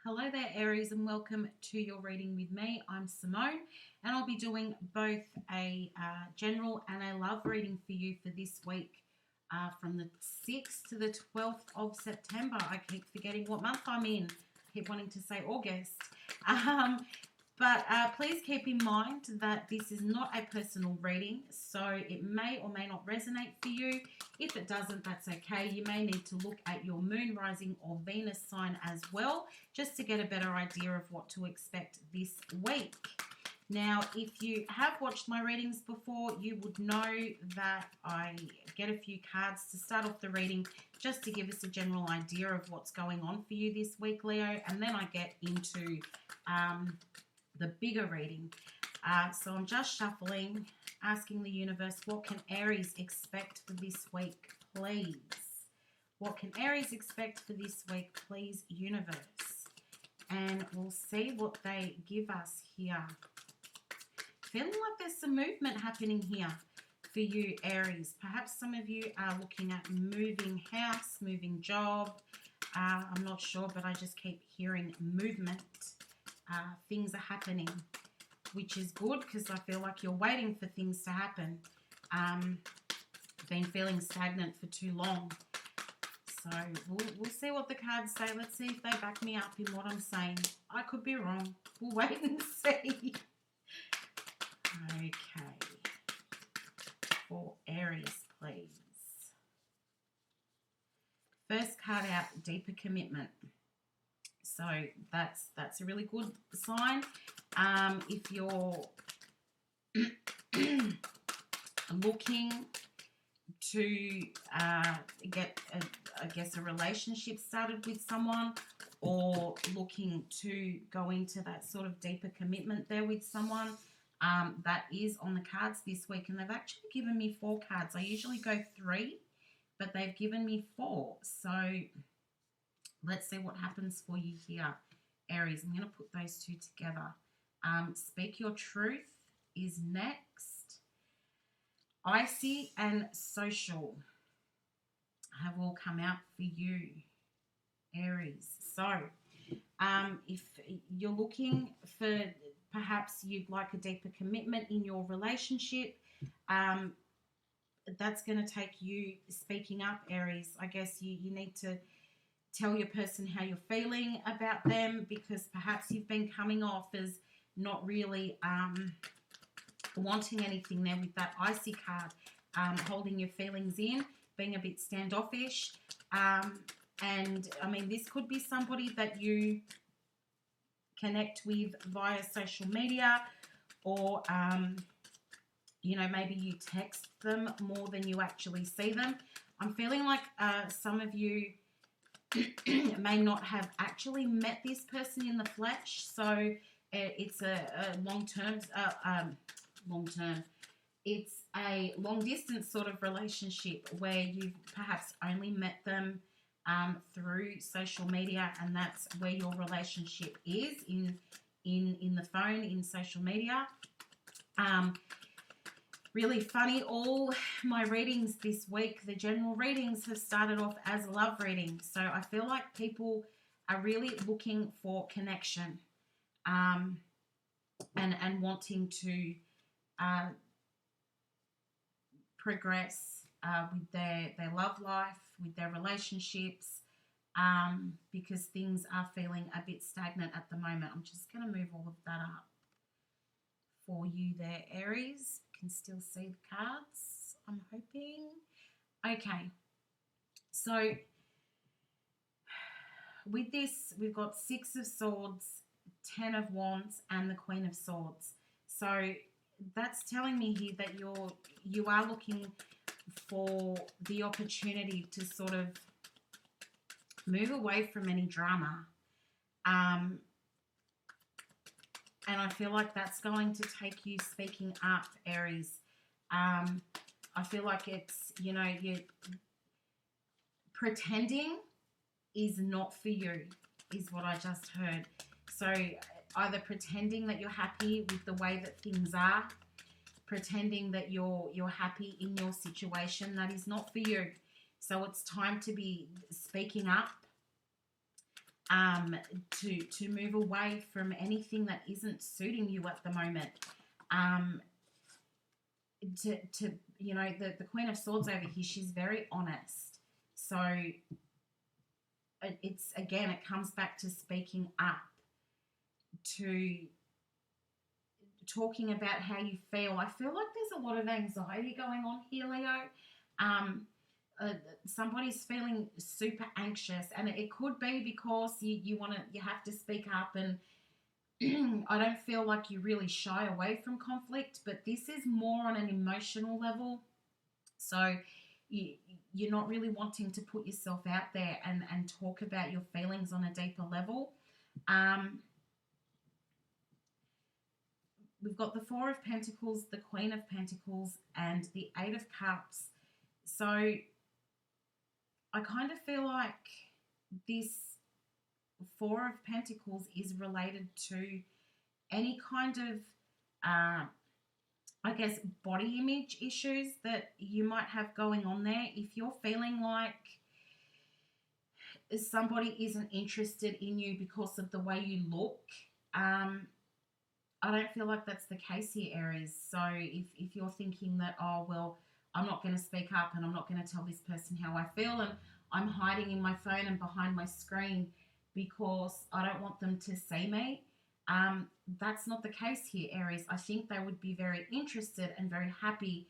Hello there, Aries, and welcome to your reading with me. I'm Simone, and I'll be doing both a general and a love reading for you for this week from the 6th to the 12th of September. I keep forgetting what month I'm in. I keep wanting to say August. But please keep in mind that this is not a personal reading, so it may or may not resonate for you. If it doesn't, that's okay. You may need to look at your moon, rising, or Venus sign as well, just to get a better idea of what to expect this week. Now, if you have watched my readings before, you would know that I get a few cards to start off the reading just to give us a general idea of what's going on for you this week, Leo, and then I get into the bigger reading. So I'm just shuffling, asking the universe, what can Aries expect for this week, please? What can Aries expect for this week, please, universe? And we'll see what they give us here. Feeling like there's some movement happening here for you, Aries. Perhaps some of you are looking at moving house, moving job. I'm not sure, but I just keep hearing movement. Things are happening, which is good because I feel like you're waiting for things to happen. Been feeling stagnant for too long. So we'll see what the cards say. Let's see if they back me up in what I'm saying. I could be wrong. We'll wait and see. Okay. For Aries, please. First card out, deeper commitment. So that's a really good sign. If you're looking to get, a relationship started with someone, or looking to go into that sort of deeper commitment there with someone, that is on the cards this week. And they've actually given me 4 cards. I usually go 3, but they've given me 4. So let's see what happens for you here, Aries. I'm going to put those two together. Speak Your Truth is next. Icy and Social have all come out for you, Aries. So if you're looking for, perhaps you'd like a deeper commitment in your relationship, that's going to take you speaking up, Aries. I guess you need to tell your person how you're feeling about them, because perhaps you've been coming off as not really wanting anything there with that icy card, holding your feelings in, being a bit standoffish. And, I mean, this could be somebody that you connect with via social media, or, maybe you text them more than you actually see them. I'm feeling like some of you may not have actually met this person in the flesh, so it's a long-term, it's a long-distance sort of relationship where you've perhaps only met them through social media, and that's where your relationship is, in the phone, in social media. Really funny, all my readings this week, the general readings, have started off as a love reading. So I feel like people are really looking for connection, and wanting to progress with their love life, with their relationships, because things are feeling a bit stagnant at the moment. I'm just going to move all of that up for you there, Aries. You can still see the cards, I'm hoping. Okay, so with this, we've got 6 of Swords, 10 of Wands, and the Queen of Swords. So that's telling me here that you are looking for the opportunity to sort of move away from any drama. And I feel like that's going to take you speaking up, Aries. I feel like it's, you pretending is not for you, is what I just heard. So either pretending that you're happy with the way that things are, pretending that you're happy in your situation, that is not for you. So it's time to be speaking up, to move away from anything that isn't suiting you at the moment. To you know, the Queen of Swords over here, she's very honest. So it's, again, it comes back to speaking up, to talking about how you feel. I feel like there's a lot of anxiety going on here, Leo. Somebody's feeling super anxious, and it could be because you have to speak up, and I don't feel like you really shy away from conflict, but this is more on an emotional level. So you're not really wanting to put yourself out there and talk about your feelings on a deeper level. We've got the Four of Pentacles, the Queen of Pentacles, and the Eight of Cups. So I kind of feel like this Four of Pentacles is related to any kind of, I guess, body image issues that you might have going on there. If you're feeling like somebody isn't interested in you because of the way you look, I don't feel like that's the case here, Aries. So if you're thinking that, oh, well, I'm not going to speak up and I'm not going to tell this person how I feel, and I'm hiding in my phone and behind my screen because I don't want them to see me, that's not the case here, Aries. I think they would be very interested and very happy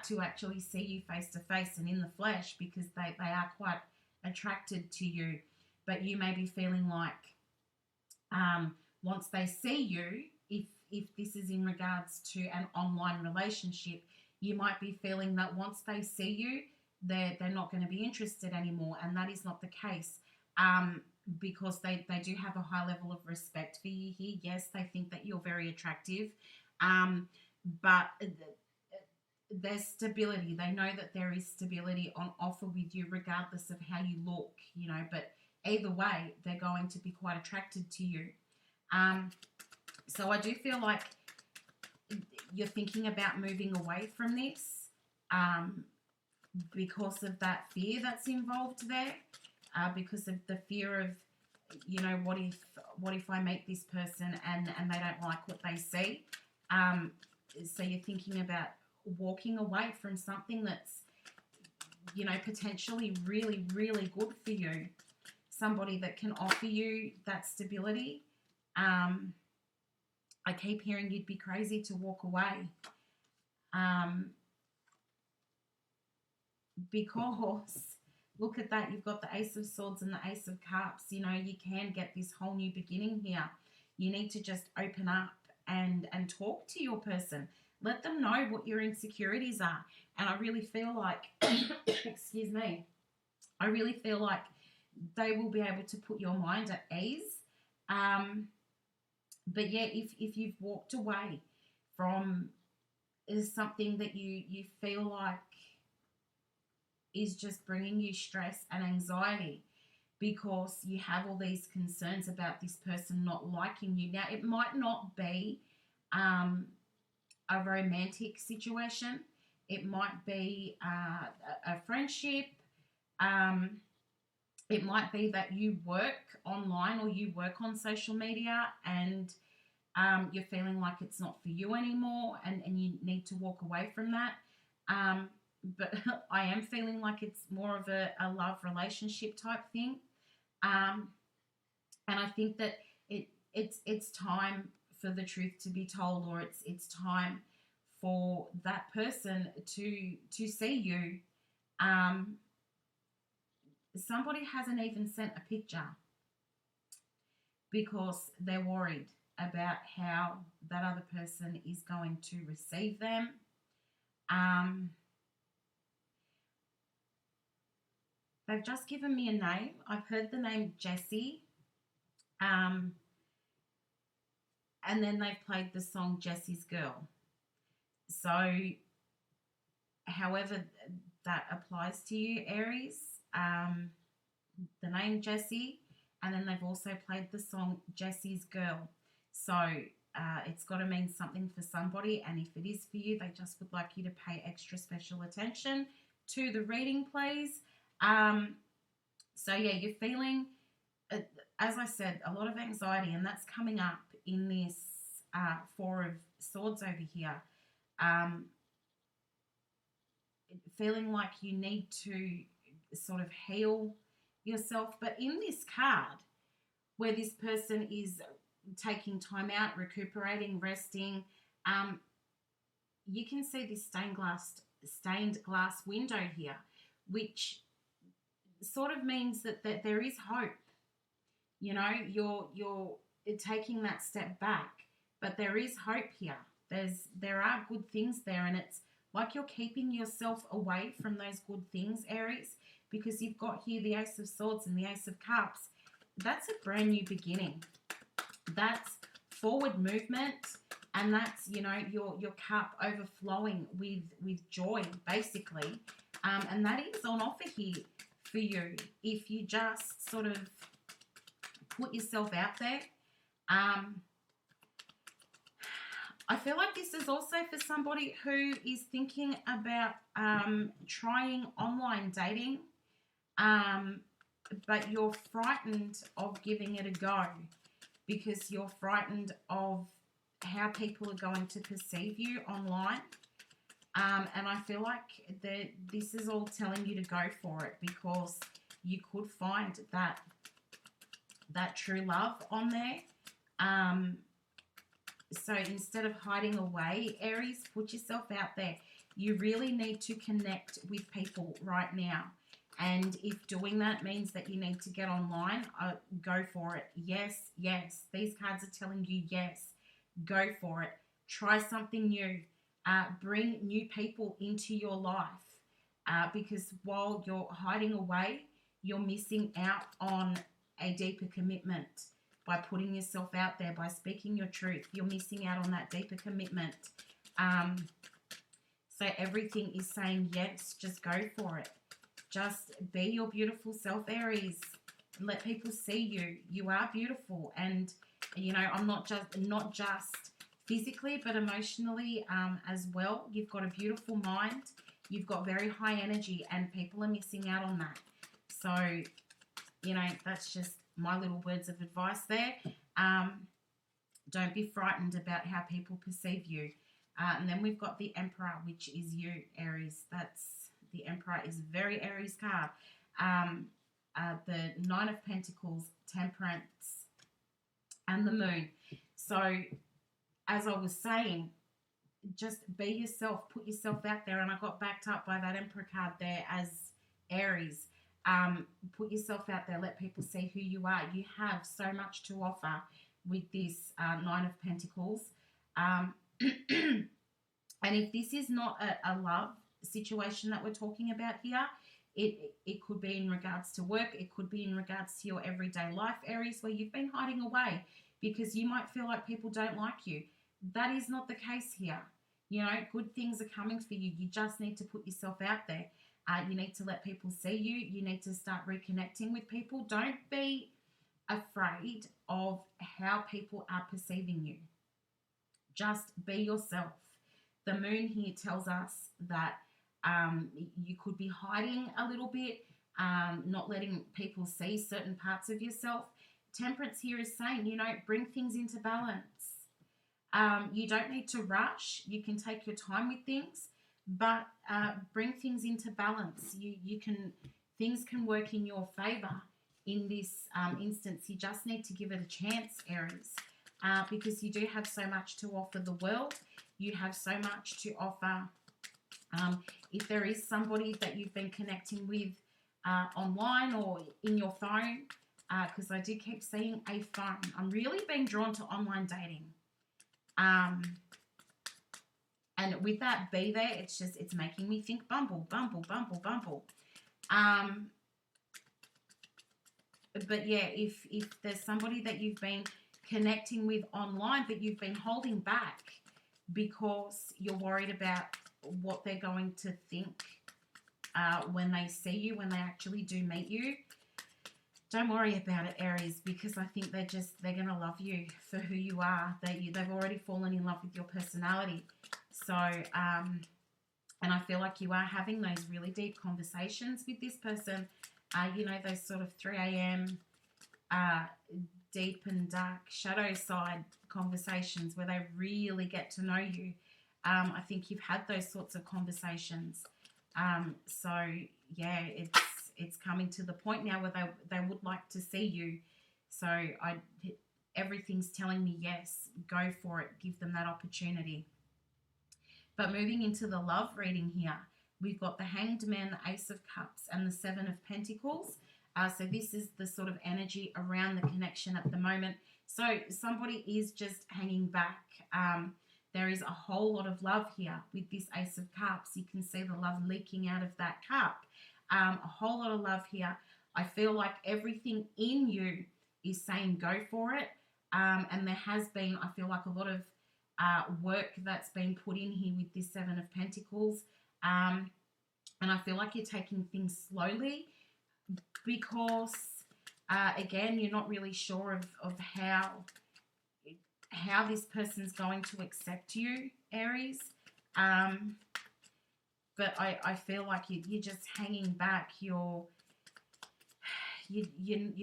to actually see you face to face and in the flesh, because they are quite attracted to you. But you may be feeling like once they see you, if this is in regards to an online relationship, you might be feeling that once they see you, they're not going to be interested anymore, and that is not the case, because they do have a high level of respect for you here. Yes, they think that you're very attractive, but there's stability. They know that there is stability on offer with you regardless of how you look, you know, but either way, they're going to be quite attracted to you. So I do feel like you're thinking about moving away from this because of that fear that's involved there, because of the fear of, you know, what if I meet this person and they don't like what they see. So you're thinking about walking away from something that's, you know, potentially really, really good for you. Somebody that can offer you that stability. I keep hearing you'd be crazy to walk away. Because look at that, you've got the Ace of Swords and the Ace of Cups. You know, you can get this whole new beginning here. You need to just open up and talk to your person. Let them know what your insecurities are. And I really feel like, excuse me, I really feel like they will be able to put your mind at ease. But yeah, if you've walked away from something that you feel like is just bringing you stress and anxiety because you have all these concerns about this person not liking you. Now, it might not be a romantic situation. It might be a friendship. It might be that you work online or you work on social media and you're feeling like it's not for you anymore and you need to walk away from that. But I am feeling like it's more of a love relationship type thing. And I think that it's time for the truth to be told, or it's time for that person to see you. Somebody hasn't even sent a picture because they're worried about how that other person is going to receive them. They've just given me a name. I've heard the name Jessie. And then they've played the song Jessie's Girl. So however that applies to you, Aries, the name Jessie, and then they've also played the song Jessie's Girl. So it's got to mean something for somebody, and if it is for you, they just would like you to pay extra special attention to the reading, please. So yeah, you're feeling as I said, a lot of anxiety, and that's coming up in this Four of Swords over here. Feeling like you need to sort of heal yourself. But in this card, where this person is taking time out, recuperating, resting, you can see this stained glass window here, which sort of means that there is hope. You know, you're taking that step back, but there is hope here. There are good things there, and it's like you're keeping yourself away from those good things, Aries, because you've got here the Ace of Swords and the Ace of Cups. That's a brand new beginning. That's forward movement, and that's, you know, your cup overflowing with joy, basically. And that is on offer here for you if you just sort of put yourself out there. I feel like this is also for somebody who is thinking about trying online dating, but you're frightened of giving it a go because you're frightened of how people are going to perceive you online. And I feel like this is all telling you to go for it because you could find that true love on there. So instead of hiding away, Aries, put yourself out there. You really need to connect with people right now. And if doing that means that you need to get online, go for it. Yes, yes. These cards are telling you yes. Go for it. Try something new. Bring new people into your life. Because while you're hiding away, you're missing out on a deeper commitment. By putting yourself out there, by speaking your truth, you're missing out on that deeper commitment. So everything is saying yes, just go for it. Just be your beautiful self, Aries. Let people see you. You are beautiful. And, you know, I'm not just physically, but emotionally as well. You've got a beautiful mind. You've got very high energy, and people are missing out on that. So, you know, that's just my little words of advice there. Don't be frightened about how people perceive you. And then we've got the Emperor, which is you, Aries. The Emperor is a very Aries card. The Nine of Pentacles, Temperance, and the Moon. So, as I was saying, just be yourself. Put yourself out there. And I got backed up by that Emperor card there as Aries. Put yourself out there. Let people see who you are. You have so much to offer with this Nine of Pentacles. And if this is not a love situation that we're talking about here, it could be in regards to work. It could be in regards to your everyday life, Aries, where you've been hiding away because you might feel like people don't like you. That is not the case here. You know, good things are coming for you. You just need to put yourself out there. You need to let people see you. You need to start reconnecting with people. Don't be afraid of how people are perceiving you. Just be yourself. The Moon here tells us that you could be hiding a little bit, not letting people see certain parts of yourself. Temperance here is saying, you know, bring things into balance. You don't need to rush. You can take your time with things. But bring things into balance. Things can work in your favor in this instance. You just need to give it a chance, Aries, because you do have so much to offer the world. You have so much to offer. If there is somebody that you've been connecting with online or in your phone, because I do keep seeing a phone. I'm really being drawn to online dating. And with that B there, it's making me think Bumble. But yeah, if there's somebody that you've been connecting with online, but you've been holding back because you're worried about what they're going to think when they see you, when they actually do meet you, don't worry about it, Aries, because I think they're going to love you for who you are. They've already fallen in love with your personality. So, and I feel like you are having those really deep conversations with this person, you know, those sort of 3 a.m., deep and dark shadow side conversations where they really get to know you. I think you've had those sorts of conversations. So yeah, it's coming to the point now where they would like to see you. So everything's telling me yes, go for it, give them that opportunity. But moving into the love reading here, we've got the Hanged Man, the Ace of Cups, and the Seven of Pentacles. So this is the sort of energy around the connection at the moment. So somebody is just hanging back. There is a whole lot of love here with this Ace of Cups. You can see the love leaking out of that cup. A whole lot of love here. I feel like everything in you is saying go for it. And there has been, I feel like, a lot of work that's been put in here with this Seven of Pentacles. And I feel like you're taking things slowly because, again, you're not really sure of how this person's going to accept you, Aries. But I feel like you're just hanging back. You're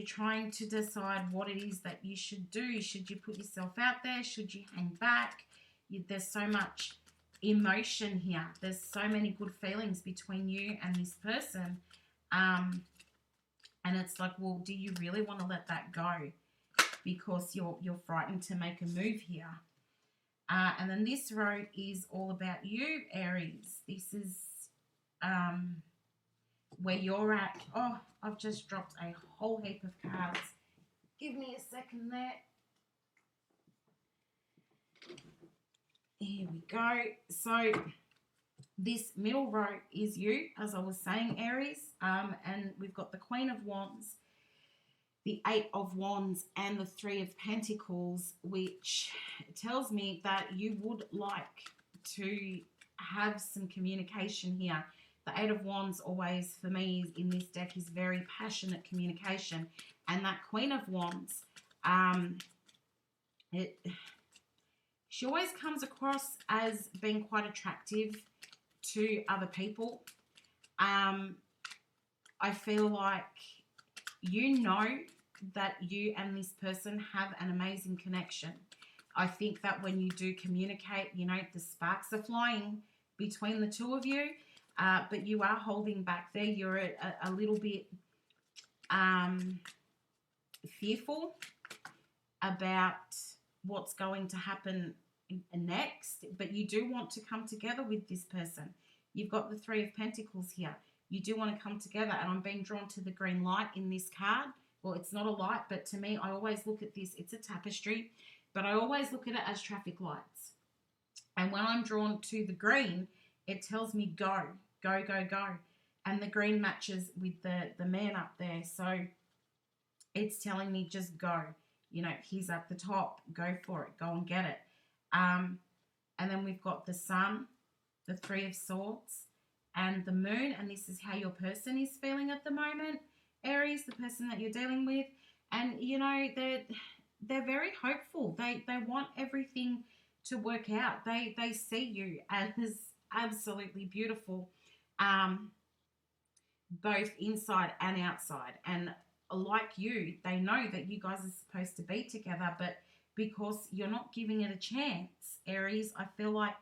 trying to decide what it is that you should do. Should you put yourself out there? Should you hang back? There's so much emotion here. There's so many good feelings between you and this person. And it's like, well, do you really want to let that go? Because you're frightened to make a move here. And then this road is all about you, Aries. This is where you're at. Oh, I've just dropped a whole heap of cards. Give me a second there. Here we go. So this middle row is you, as I was saying, Aries. And we've got the Queen of Wands, the Eight of Wands, and the Three of Pentacles, which tells me that you would like to have some communication here. The Eight of Wands always, for me, in this deck, is very passionate communication. And that Queen of Wands, she always comes across as being quite attractive to other people. I feel like you know that you and this person have an amazing connection. I think that when you do communicate, you know, the sparks are flying between the two of you, but you are holding back there. You're a little bit fearful about what's going to happen next, but you do want to come together with this person. You've got the Three of Pentacles here. You do want to come together, and I'm being drawn to the green light in this card. Well, it's not a light, but to me, I always look at this. It's a tapestry, but I always look at it as traffic lights. And when I'm drawn to the green, it tells me go, go, go, go. And the green matches with the man up there. So it's telling me just go. You know, he's at the top. Go for it. Go and get it. And then we've got the Sun, the Three of Swords, and the Moon. And this is how your person is feeling at the moment, Aries, the person that you're dealing with. And, you know, they're very hopeful. They want everything to work out. They see you as absolutely beautiful, both inside and outside. And like you, they know that you guys are supposed to be together, but because you're not giving it a chance, Aries, I feel like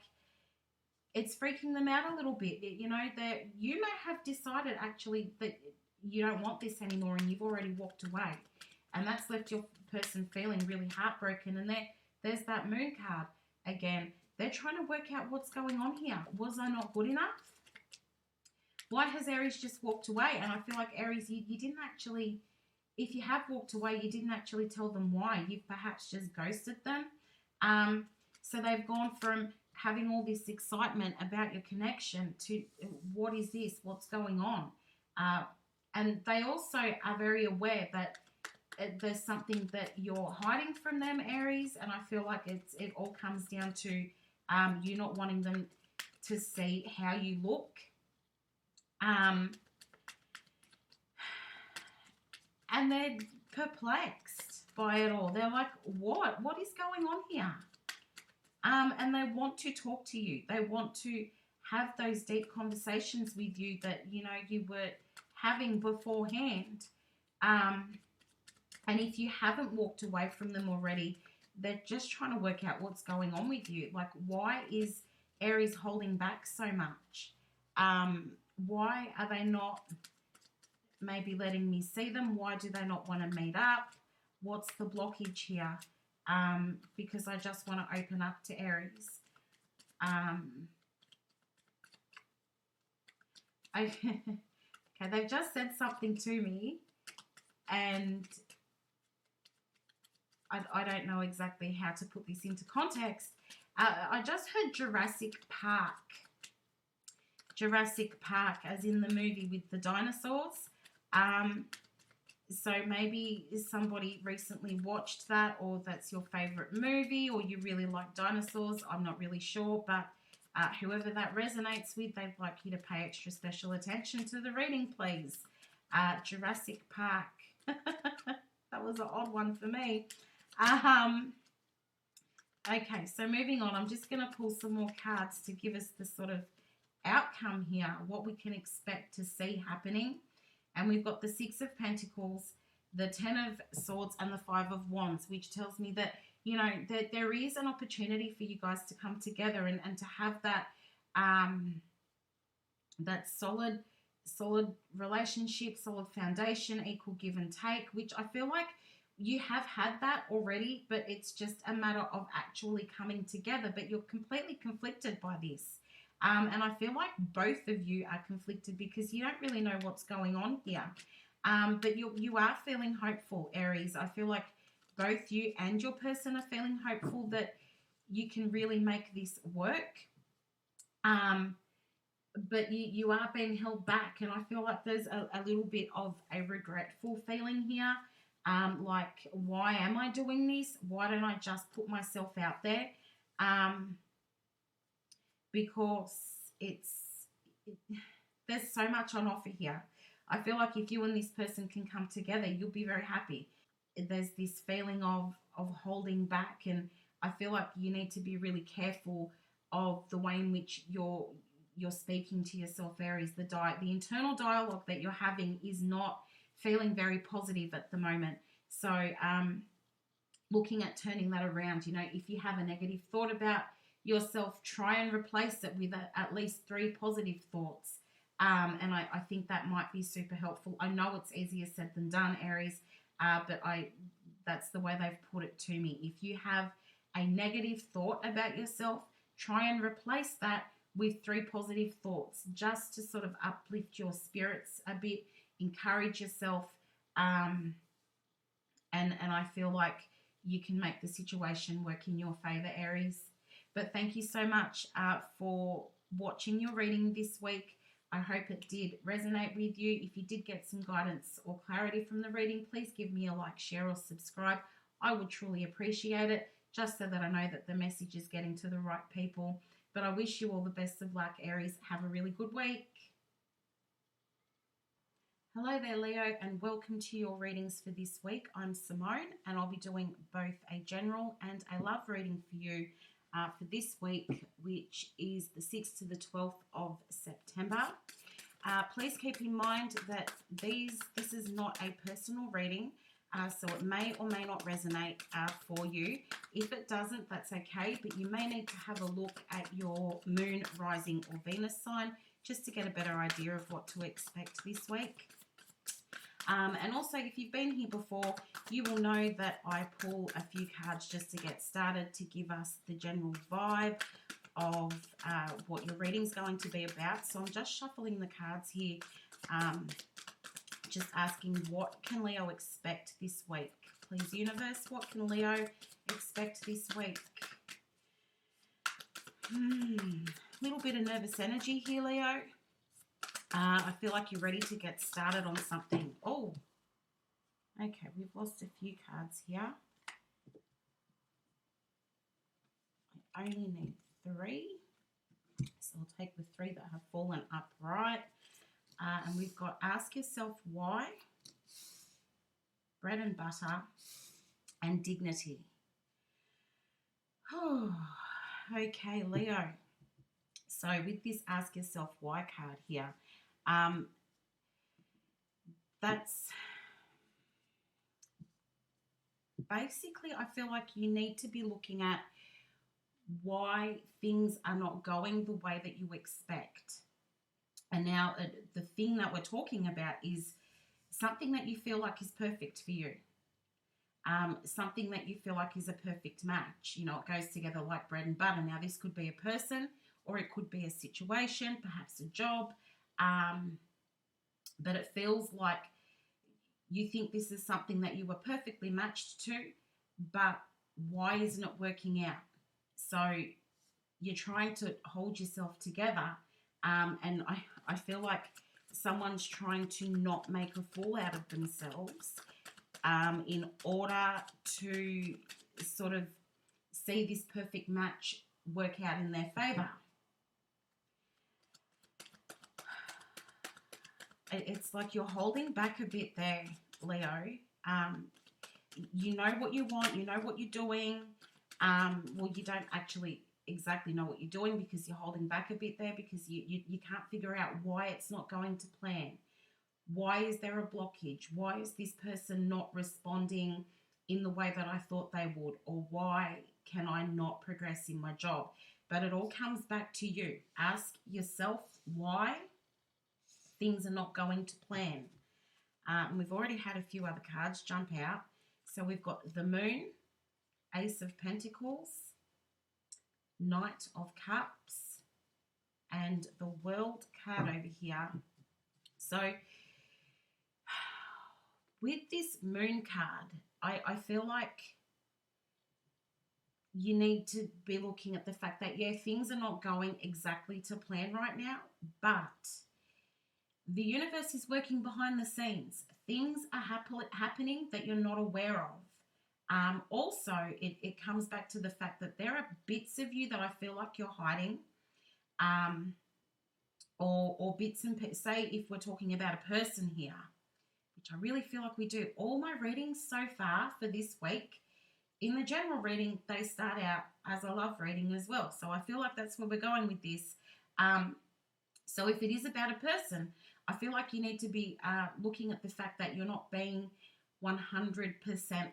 it's freaking them out a little bit. You know, that you may have decided actually that you don't want this anymore and you've already walked away. And that's left your person feeling really heartbroken. And there's that Moon card again. They're trying to work out what's going on here. Was I not good enough? Why has Aries just walked away? And I feel like, Aries, you didn't actually, if you have walked away, you didn't actually tell them why. You've perhaps just ghosted them. So they've gone from having all this excitement about your connection to what is this? What's going on? And they also are very aware that there's something that you're hiding from them, Aries. And I feel like it all comes down to you not wanting them to see how you look. And they're perplexed by it all. They're like, what? What is going on here? And they want to talk to you. They want to have those deep conversations with you that, you know, you were having beforehand. And And if you haven't walked away from them already, they're just trying to work out what's going on with you. Like, why is Aries holding back so much? Why are they not maybe letting me see them? Why do they not want to meet up? What's the blockage here? Because I just want to open up to Aries. Okay, they've just said something to me, and I don't know exactly how to put this into context. I just heard Jurassic Park. Jurassic Park, as in the movie with the dinosaurs. So maybe somebody recently watched that, or that's your favorite movie, or you really like dinosaurs. I'm not really sure, but whoever that resonates with, they'd like you to pay extra special attention to the reading, please. Jurassic Park. That was an odd one for me. Okay, so moving on, I'm just going to pull some more cards to give us the sort of outcome here, what we can expect to see happening. And we've got the Six of Pentacles, the Ten of Swords, and the Five of Wands, which tells me that, you know, that there is an opportunity for you guys to come together and to have that that solid relationship, solid foundation, equal give and take, which I feel like you have had that already, but it's just a matter of actually coming together. But you're completely conflicted by this. And I feel like both of you are conflicted because you don't really know what's going on here. But you are feeling hopeful, Aries. I feel like both you and your person are feeling hopeful that you can really make this work. But you are being held back, and I feel like there's a little bit of a regretful feeling here. Like, why am I doing this? Why don't I just put myself out there? Because there's so much on offer here. I feel like if you and this person can come together, you'll be very happy. There's this feeling of holding back, and I feel like you need to be really careful of the way in which you're speaking to yourself, Aries. The internal dialogue that you're having is not feeling very positive at the moment. So looking at turning that around, you know, if you have a negative thought about yourself, try and replace it with at least 3 positive thoughts. And I think that might be super helpful. I know it's easier said than done, Aries, but that's the way they've put it to me. If you have a negative thought about yourself, try and replace that with 3 positive thoughts, just to sort of uplift your spirits a bit, encourage yourself, and I feel like you can make the situation work in your favor, Aries. But thank you so much for watching your reading this week. I hope it did resonate with you. If you did get some guidance or clarity from the reading, please give me a like, share, or subscribe. I would truly appreciate it, just so that I know that the message is getting to the right people. But I wish you all the best of luck, Aries. Have a really good week. Hello there, Leo, and welcome to your readings for this week. I'm Simone, and I'll be doing both a general and a love reading for you for this week, which is the 6th to the 12th of September. Please keep in mind that this is not a personal reading, so it may or may not resonate for you. If it doesn't, that's okay, but you may need to have a look at your moon, rising, or Venus sign just to get a better idea of what to expect this week. And also, if you've been here before, you will know that I pull a few cards just to get started to give us the general vibe of what your reading's going to be about. So I'm just shuffling the cards here, just asking, what can Leo expect this week? Please, universe, what can Leo expect this week? Little bit of nervous energy here, Leo. I feel like you're ready to get started on something. Oh, okay, we've lost a few cards here. I only need 3, so I'll take the 3 that have fallen upright. And we've got ask yourself why, bread and butter, and dignity. Oh, okay, Leo. So with this ask yourself why card here, that's basically I feel like you need to be looking at why things are not going the way that you expect. And now the thing that we're talking about is something that you feel like is perfect for you. Something that you feel like is a perfect match. You know, it goes together like bread and butter. Now, this could be a person or it could be a situation, perhaps a job. But it feels like you think this is something that you were perfectly matched to, but why isn't it working out? So you're trying to hold yourself together. And I feel like someone's trying to not make a fool out of themselves in order to sort of see this perfect match work out in their favor. It's like you're holding back a bit there, Leo. You know what you want. You know what you're doing. Well, you don't actually exactly know what you're doing because you're holding back a bit there because you can't figure out why it's not going to plan. Why is there a blockage? Why is this person not responding in the way that I thought they would? Or why can I not progress in my job? But it all comes back to you. Ask yourself why things are not going to plan. And we've already had a few other cards jump out. So we've got the Moon, Ace of Pentacles, Knight of Cups, and the World card over here. So with this Moon card, I feel like you need to be looking at the fact that, yeah, things are not going exactly to plan right now, but the universe is working behind the scenes. Things are happening that you're not aware of. Also, it comes back to the fact that there are bits of you that I feel like you're hiding, or bits and say if we're talking about a person here, which I really feel like we do. All my readings so far for this week, in the general reading, they start out as a love reading as well. So I feel like that's where we're going with this. So if it is about a person, I feel like you need to be looking at the fact that you're not being 100%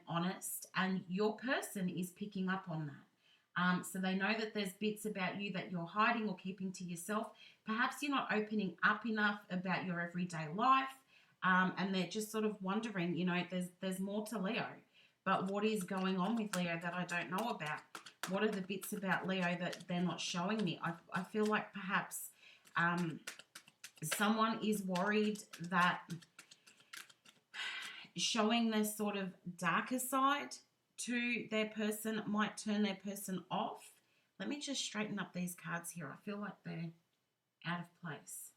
honest, and your person is picking up on that. So they know that there's bits about you that you're hiding or keeping to yourself. Perhaps you're not opening up enough about your everyday life, and they're just sort of wondering, you know, there's more to Leo. But what is going on with Leo that I don't know about? What are the bits about Leo that they're not showing me? I feel like perhaps someone is worried that showing their sort of darker side to their person might turn their person off. Let me just straighten up these cards here. I feel like they're out of place.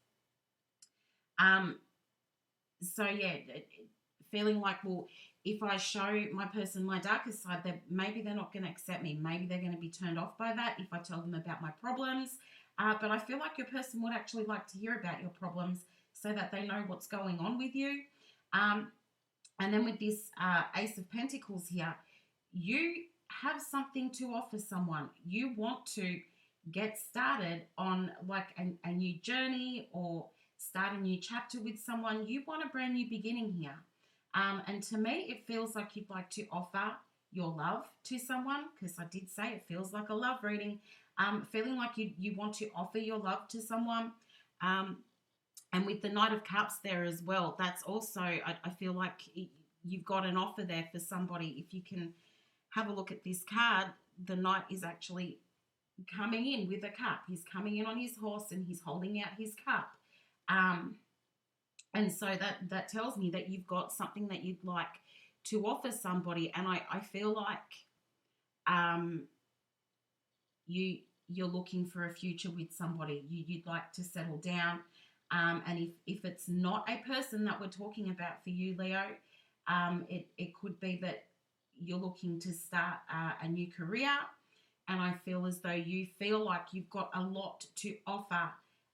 So yeah, feeling like, well, if I show my person my darker side, maybe they're not going to accept me. Maybe they're going to be turned off by that if I tell them about my problems. But I feel like your person would actually like to hear about your problems so that they know what's going on with you. And then with this Ace of Pentacles here, you have something to offer someone. You want to get started on like a new journey or start a new chapter with someone. You want a brand new beginning here. And to me, it feels like you'd like to offer your love to someone, because I did say it feels like a love reading. Feeling like you want to offer your love to someone. And with the Knight of Cups there as well, that's also, I feel like you've got an offer there for somebody. If you can have a look at this card, the Knight is actually coming in with a cup. He's coming in on his horse and he's holding out his cup. And so that tells me that you've got something that you'd like to offer somebody. And I feel like you're looking for a future with somebody. You'd like to settle down. And if it's not a person that we're talking about for you, Leo, it could be that you're looking to start a new career. And I feel as though you feel like you've got a lot to offer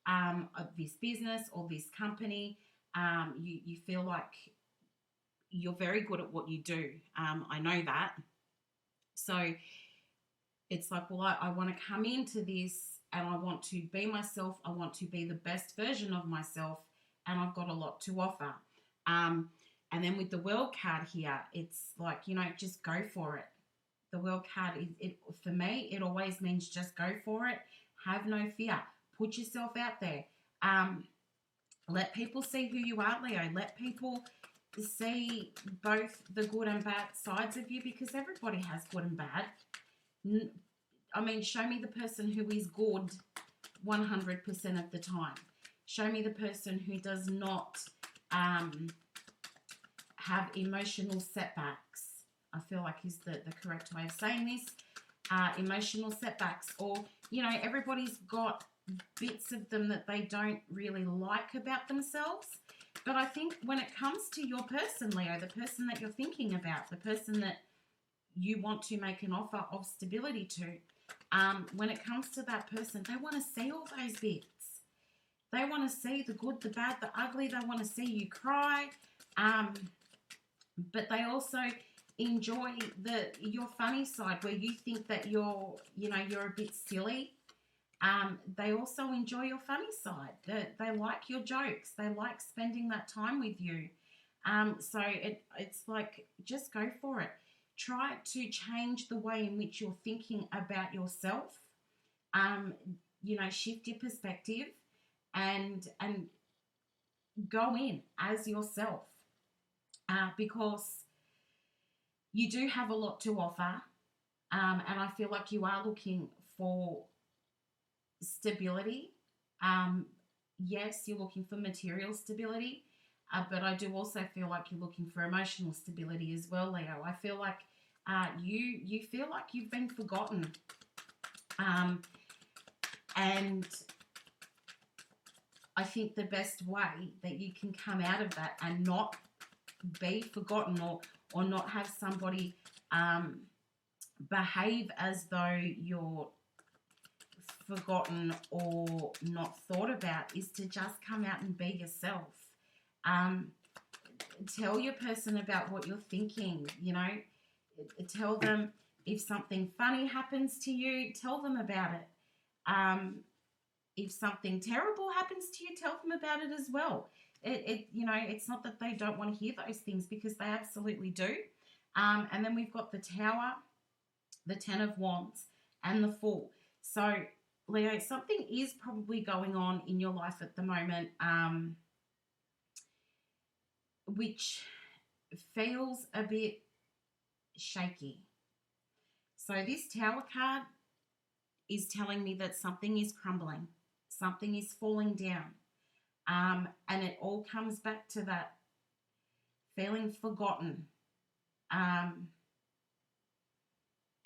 of this business or this company. You feel like you're very good at what you do. I know that. So it's like, well, I want to come into this and I want to be myself. I want to be the best version of myself, and I've got a lot to offer. And then with the World card here, it's like, you know, just go for it. The World card, for me, it always means just go for it. Have no fear. Put yourself out there. Let people see who you are, Leo. Let people see both the good and bad sides of you, because everybody has good and bad. I mean, show me the person who is good 100% of the time. Show me the person who does not have emotional setbacks. I feel like is the correct way of saying this. Emotional setbacks, or, you know, everybody's got bits of them that they don't really like about themselves. But I think when it comes to your person, Leo, the person that you're thinking about, the person that you want to make an offer of stability to, when it comes to that person, they want to see all those bits. They want to see the good, the bad, the ugly. They want to see you cry. But they also enjoy your funny side, where you think that you're a bit silly. They also enjoy your funny side. They like your jokes. They like spending that time with you. So it's like, just go for it. Try to change the way in which you're thinking about yourself. You know, shift your perspective and go in as yourself, because you do have a lot to offer, and I feel like you are looking for stability. Yes, you're looking for material stability, but I do also feel like you're looking for emotional stability as well, Leo. I feel like you feel like you've been forgotten, and I think the best way that you can come out of that and not be forgotten, or not have somebody behave as though you're forgotten or not thought about, is to just come out and be yourself. Tell your person about what you're thinking, you know. Tell them if something funny happens to you, tell them about it. If something terrible happens to you, tell them about it as well. You know, it's not that they don't want to hear those things, because they absolutely do. And then we've got the Tower, the Ten of Wands, and the Fool. So, Leo, something is probably going on in your life at the moment, which feels a bit shaky. So this Tower card is telling me that something is crumbling, something is falling down, and it all comes back to that feeling forgotten.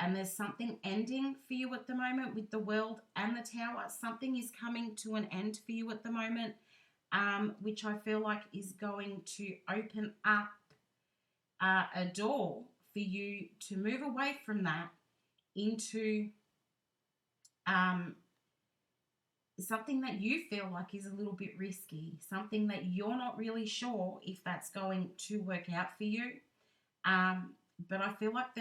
And there's something ending for you at the moment with the World and the Tower. Something is coming to an end for you at the moment, which I feel like is going to open up a door for you to move away from that into something that you feel like is a little bit risky, something that you're not really sure if that's going to work out for you. But I feel like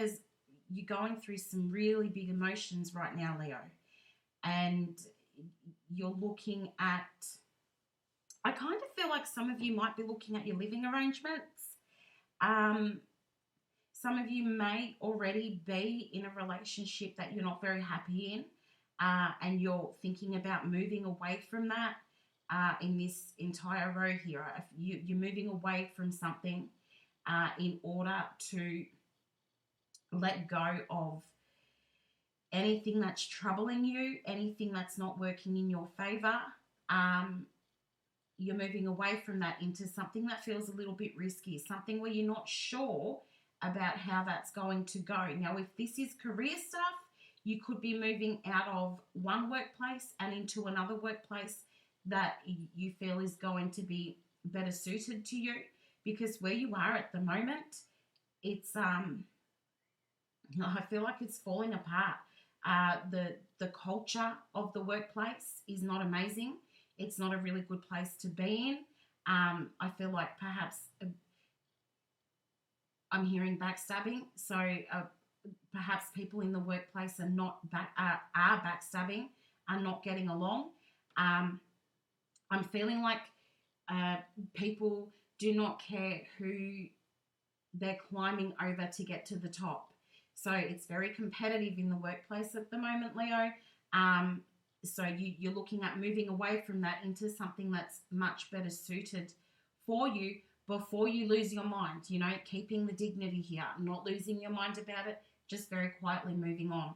you're going through some really big emotions right now, Leo. And you're looking at, I kind of feel like some of you might be looking at your living arrangements. Some of you may already be in a relationship that you're not very happy in, and you're thinking about moving away from that in this entire row here. If you're moving away from something in order to let go of anything that's troubling you, anything that's not working in your favor. You're moving away from that into something that feels a little bit risky, something where you're not sure about how that's going to go. Now, if this is career stuff, you could be moving out of one workplace and into another workplace that you feel is going to be better suited to you, because where you are at the moment, it's I feel like it's falling apart. The culture of the workplace is not amazing. It's not a really good place to be in. I feel like perhaps I'm hearing backstabbing. So perhaps people in the workplace are backstabbing, are not getting along. I'm feeling like people do not care who they're climbing over to get to the top. So it's very competitive in the workplace at the moment, Leo. So you're looking at moving away from that into something that's much better suited for you before you lose your mind, you know, keeping the dignity here, not losing your mind about it, just very quietly moving on.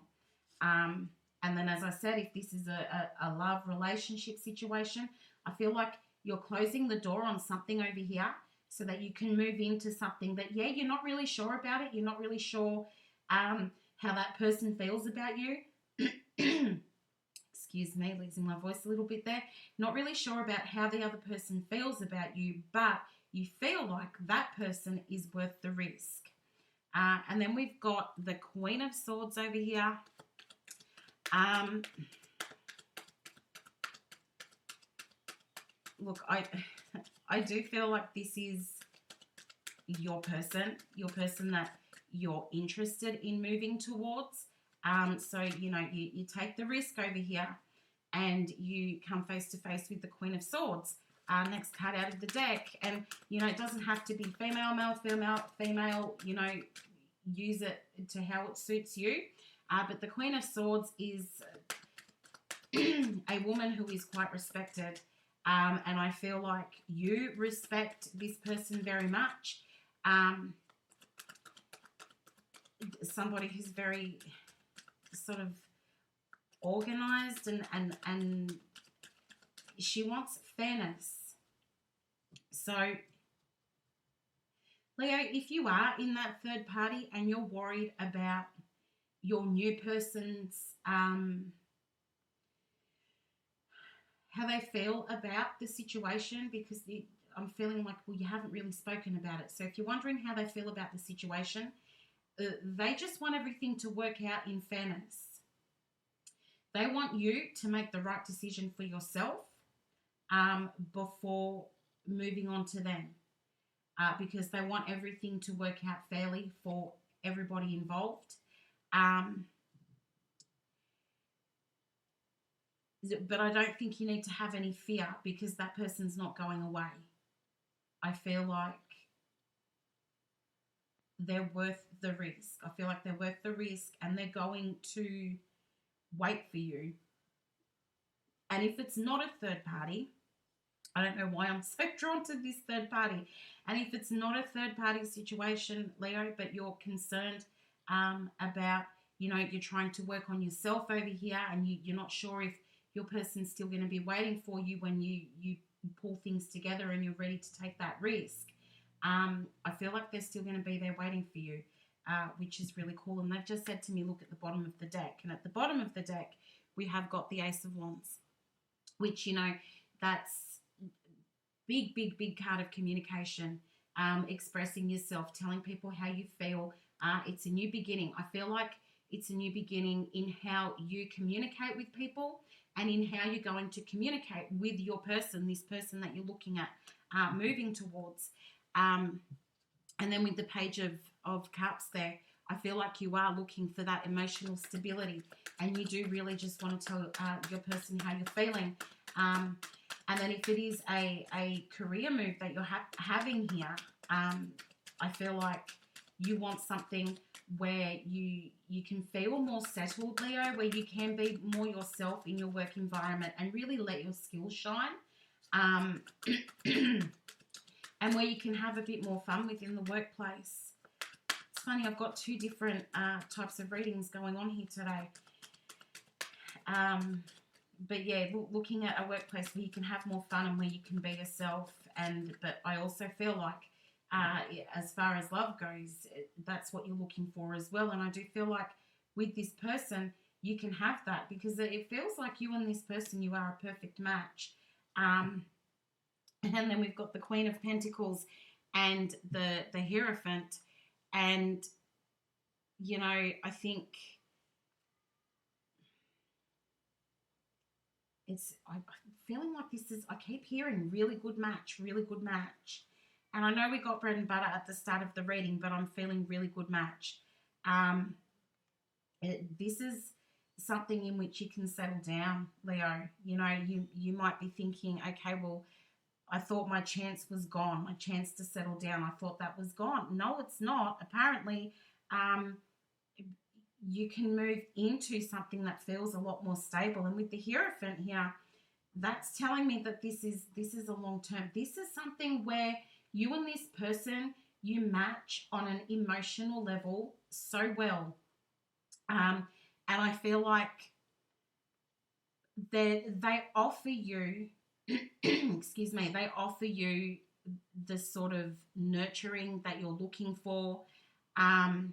And then, as I said, if this is a love relationship situation, I feel like you're closing the door on something over here so that you can move into something that, yeah, you're not really sure about it. You're not really sure how that person feels about you. Excuse me, losing my voice a little bit there. Not really sure about how the other person feels about you, but you feel like that person is worth the risk. And then we've got the Queen of Swords over here. Look, I do feel like this is your person that you're interested in moving towards. So, you know, you take the risk over here and you come face to face with the Queen of Swords. Next card out of the deck. And, you know, it doesn't have to be female, male, female, you know, use it to how it suits you. But the Queen of Swords is a woman who is quite respected. And I feel like you respect this person very much. Somebody who's very sort of organized and she wants fairness. So, Leo, if you are in that third party and you're worried about your new person's how they feel about the situation, because I'm feeling like, well, you haven't really spoken about it. So if you're wondering how they feel about the situation, they just want everything to work out in fairness. They want you to make the right decision for yourself before moving on to them, because they want everything to work out fairly for everybody involved. But I don't think you need to have any fear because that person's not going away. I feel like they're worth the risk. I feel like they're worth the risk and they're going to wait for you. And if it's not a third party, I don't know why I'm so drawn to this third party. And if it's not a third party situation, Leo, but you're concerned about, you know, you're trying to work on yourself over here and you're not sure if your person's still going to be waiting for you when you pull things together and you're ready to take that risk. I feel like they're still going to be there waiting for you, which is really cool. And they've just said to me, look at the bottom of the deck. And at the bottom of the deck, we have got the Ace of Wands, which, you know, that's big, big, big card of communication, expressing yourself, telling people how you feel. It's a new beginning. I feel like it's a new beginning in how you communicate with people and in how you're going to communicate with your person, this person that you're looking at moving towards. And then with the Page of Cups there, I feel like you are looking for that emotional stability and you do really just want to tell your person how you're feeling. And then if it is a career move that you're having here, I feel like you want something where you can feel more settled, Leo, where you can be more yourself in your work environment and really let your skills shine. And where you can have a bit more fun within the workplace. It's funny, I've got two different types of readings going on here today. But yeah, looking at a workplace where you can have more fun and where you can be yourself. But I also feel like as far as love goes, that's what you're looking for as well. And I do feel like with this person, you can have that because it feels like you and this person, you are a perfect match. And then we've got the Queen of Pentacles and the Hierophant. And, you know, I think I'm feeling like this is, I keep hearing really good match, really good match. And I know we got bread and butter at the start of the reading, but I'm feeling really good match. This is something in which you can settle down, Leo. You know, you might be thinking, okay, well, I thought my chance was gone, my chance to settle down. I thought that was gone. No, it's not. Apparently, you can move into something that feels a lot more stable. And with the Hierophant here, that's telling me that this is a long term. This is something where you and this person, you match on an emotional level so well. And I feel like they offer you, excuse me, they offer you the sort of nurturing that you're looking for. And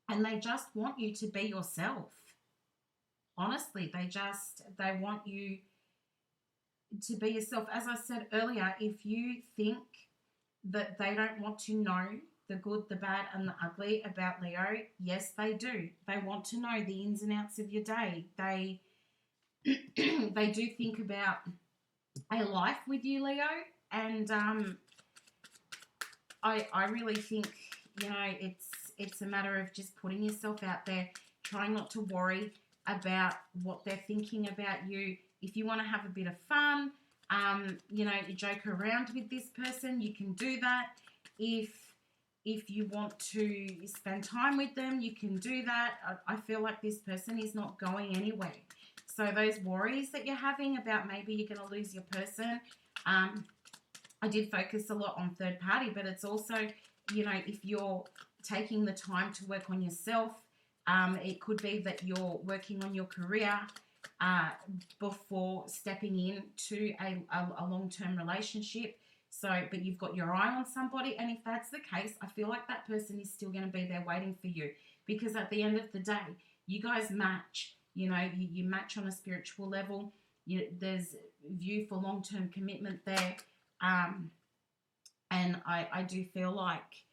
they just want you to be yourself. Honestly, they want you to be yourself. As I said earlier, if you think that they don't want to know the good, the bad, and the ugly about Leo, yes, they do. They want to know the ins and outs of your day. They they do think about a life with you, Leo, and I really think, you know, it's a matter of just putting yourself out there, trying not to worry about what they're thinking about you. If you want to have a bit of fun, you know, you joke around with this person, you can do that. If you want to spend time with them, you can do that. I feel like this person is not going anywhere. So those worries that you're having about maybe you're going to lose your person, I did focus a lot on third party, but it's also, you know, if you're taking the time to work on yourself, it could be that you're working on your career before stepping into a long-term relationship. So, but you've got your eye on somebody, and if that's the case, I feel like that person is still going to be there waiting for you, because at the end of the day, you guys match. You know, you match on a spiritual level. There's view for long-term commitment there, and I do feel like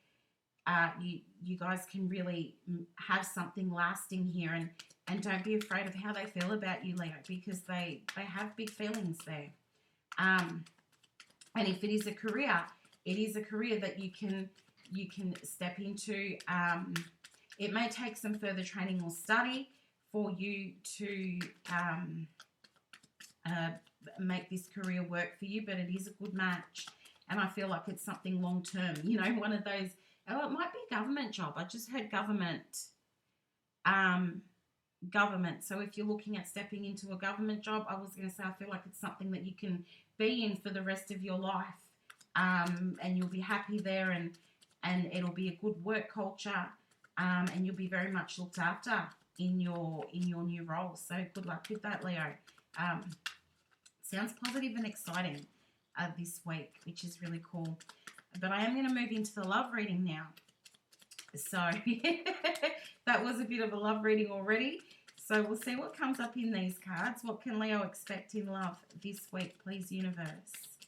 you guys can really have something lasting here, and don't be afraid of how they feel about you, Leo, because they have big feelings there. And if it is a career, it is a career that you can step into. It may take some further training or study for you to make this career work for you, but it is a good match. And I feel like it's something long term. You know, one of those, oh, it might be a government job. I just heard government. Government. So if you're looking at stepping into a government job, I was going to say I feel like it's something that you can be in for the rest of your life, and you'll be happy there, and it'll be a good work culture, and you'll be very much looked after in your new role. So good luck with that, Leo. Sounds positive and exciting this week, which is really cool. But I am going to move into the love reading now. So that was a bit of a love reading already. So we'll see what comes up in these cards. What can Leo expect in love this week, please, universe?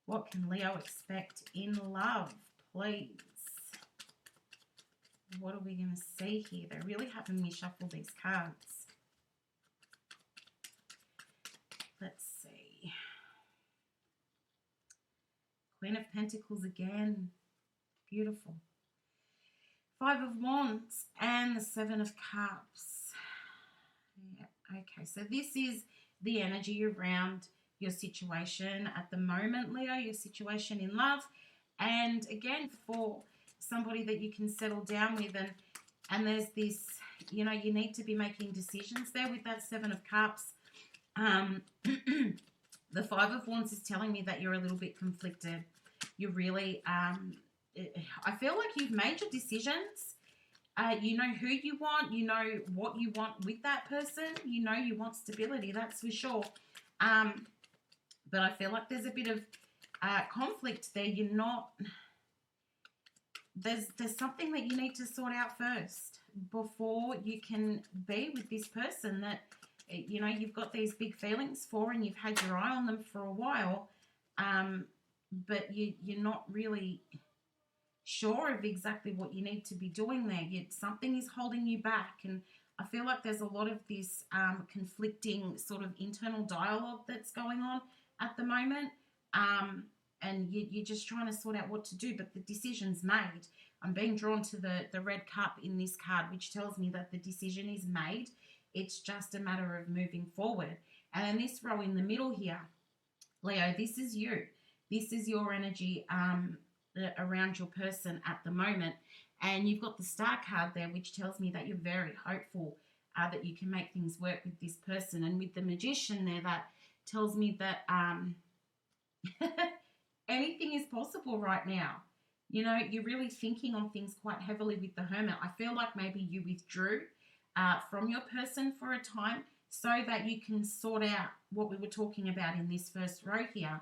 What can Leo expect in love, please? What are we going to see here? They're really having me shuffle these cards. Let's see. Queen of Pentacles again. Beautiful. Five of Wands and the Seven of Cups. Yeah, okay, so this is the energy around your situation at the moment, Leo, your situation in love. And again, for somebody that you can settle down with, and there's this, you know, you need to be making decisions there with that Seven of Cups. The Five of Wands is telling me that you're a little bit conflicted. You're really, I feel like you've made your decisions. You know who you want. You know what you want with that person. You know you want stability, that's for sure. But I feel like there's a bit of conflict there. You're not... There's something that you need to sort out first before you can be with this person that, you know, you've got these big feelings for, and you've had your eye on them for a while, but you're not really sure of exactly what you need to be doing there. Something is holding you back, and I feel like there's a lot of this conflicting sort of internal dialogue that's going on at the moment, and you're just trying to sort out what to do, but the decision's made. I'm being drawn to the red cup in this card, which tells me that the decision is made. It's just a matter of moving forward. And then this row in the middle here, Leo, this is you. This is your energy around your person at the moment. And you've got the Star card there, which tells me that you're very hopeful that you can make things work with this person. And with the Magician there, that tells me that anything is possible right now. You know, you're really thinking on things quite heavily with the Hermit. I feel like maybe you withdrew from your person for a time so that you can sort out what we were talking about in this first row here.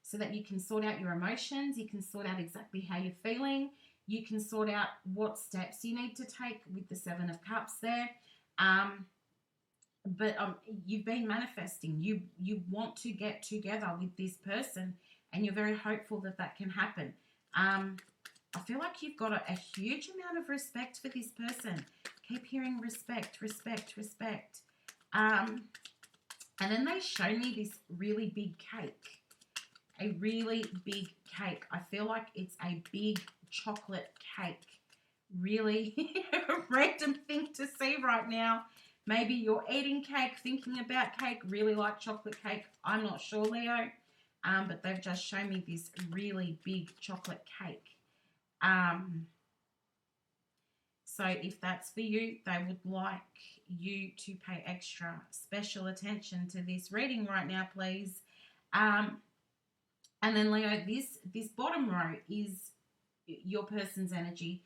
So that you can sort out your emotions, you can sort out exactly how you're feeling, you can sort out what steps you need to take with the Seven of Cups there. But you've been manifesting. You want to get together with this person, and you're very hopeful that that can happen. I feel like you've got a huge amount of respect for this person. Keep hearing respect, respect, respect. And then they show me this really big cake. A really big cake. I feel like it's a big chocolate cake. Really random thing to see right now. Maybe you're eating cake, thinking about cake, really like chocolate cake. I'm not sure, Leo. But they've just shown me this really big chocolate cake. So if that's for you, they would like you to pay extra special attention to this reading right now, please. And then, Leo, this bottom row is your person's energy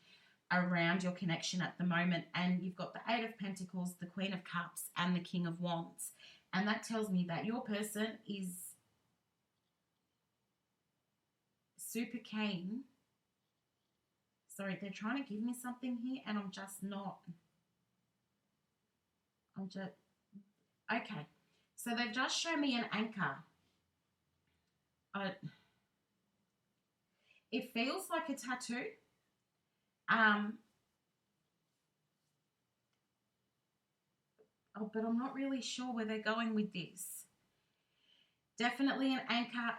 around your connection at the moment. And you've got the Eight of Pentacles, the Queen of Cups, and the King of Wands. And that tells me that your person is super keen. Sorry, they're trying to give me something here, and I'm just not. Okay. So they've just shown me an anchor. It feels like a tattoo. But I'm not really sure where they're going with this. Definitely an anchor.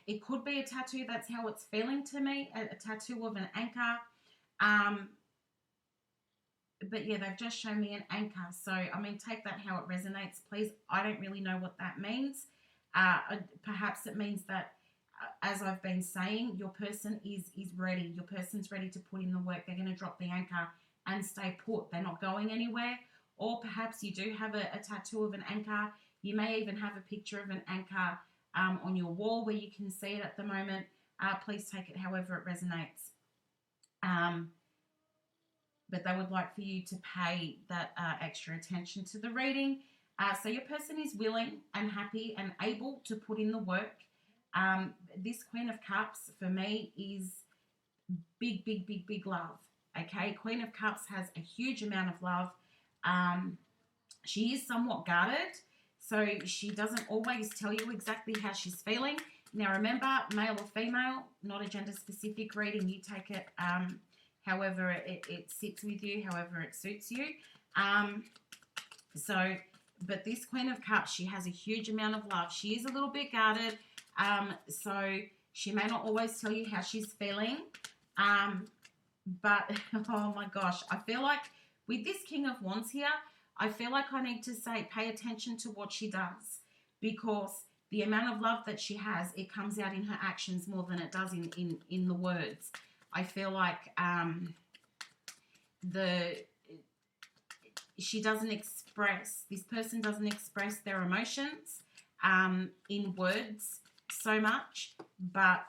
It could be a tattoo. That's how it's feeling to me. A tattoo of an anchor. But yeah, they've just shown me an anchor. So, I mean, take that how it resonates, please. I don't really know what that means. Perhaps it means that, as I've been saying, your person is ready. Your person's ready to put in the work. They're going to drop the anchor and stay put. They're not going anywhere. Or perhaps you do have a tattoo of an anchor. You may even have a picture of an anchor on your wall where you can see it at the moment. Please take it however it resonates. But they would like for you to pay that extra attention to the reading. So your person is willing and happy and able to put in the work. This Queen of Cups for me is big, big, big, big love. Okay, Queen of Cups has a huge amount of love. She is somewhat guarded, so she doesn't always tell you exactly how she's feeling. Now remember, male or female, not a gender specific reading. You take it however it sits with you, however it suits you. But this Queen of Cups, she has a huge amount of love. She is a little bit guarded, so she may not always tell you how she's feeling. But, oh my gosh, I feel like with this King of Wands here, I feel like I need to say pay attention to what she does, because the amount of love that she has, it comes out in her actions more than it does in the words. I feel like she doesn't express, this person doesn't express their emotions in words so much, but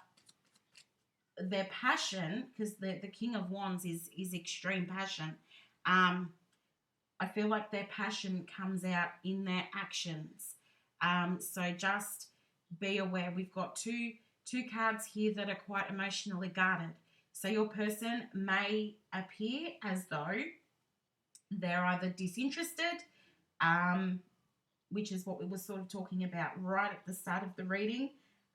their passion, because the King of Wands is extreme passion. I feel like their passion comes out in their actions. So just be aware. We've got two cards here that are quite emotionally guarded. So your person may appear as though they're either disinterested, which is what we were sort of talking about right at the start of the reading.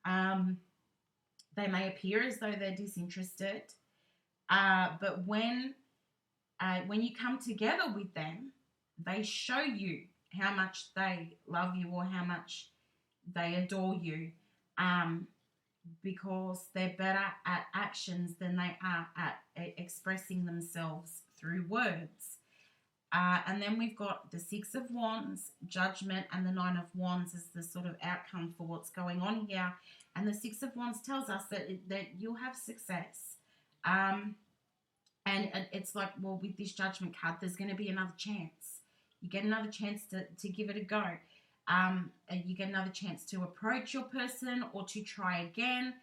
They may appear as though they're disinterested, but when you come together with them, they show you how much they love you or how much they adore you, because they're better at actions than they are at expressing themselves through words. And then we've got the Six of Wands, Judgment, and the Nine of Wands as the sort of outcome for what's going on here. And the Six of Wands tells us that you'll have success. And it's like, well, with this Judgment card, there's going to be another chance. You get another chance to give it a go. And you get another chance to approach your person or to try again.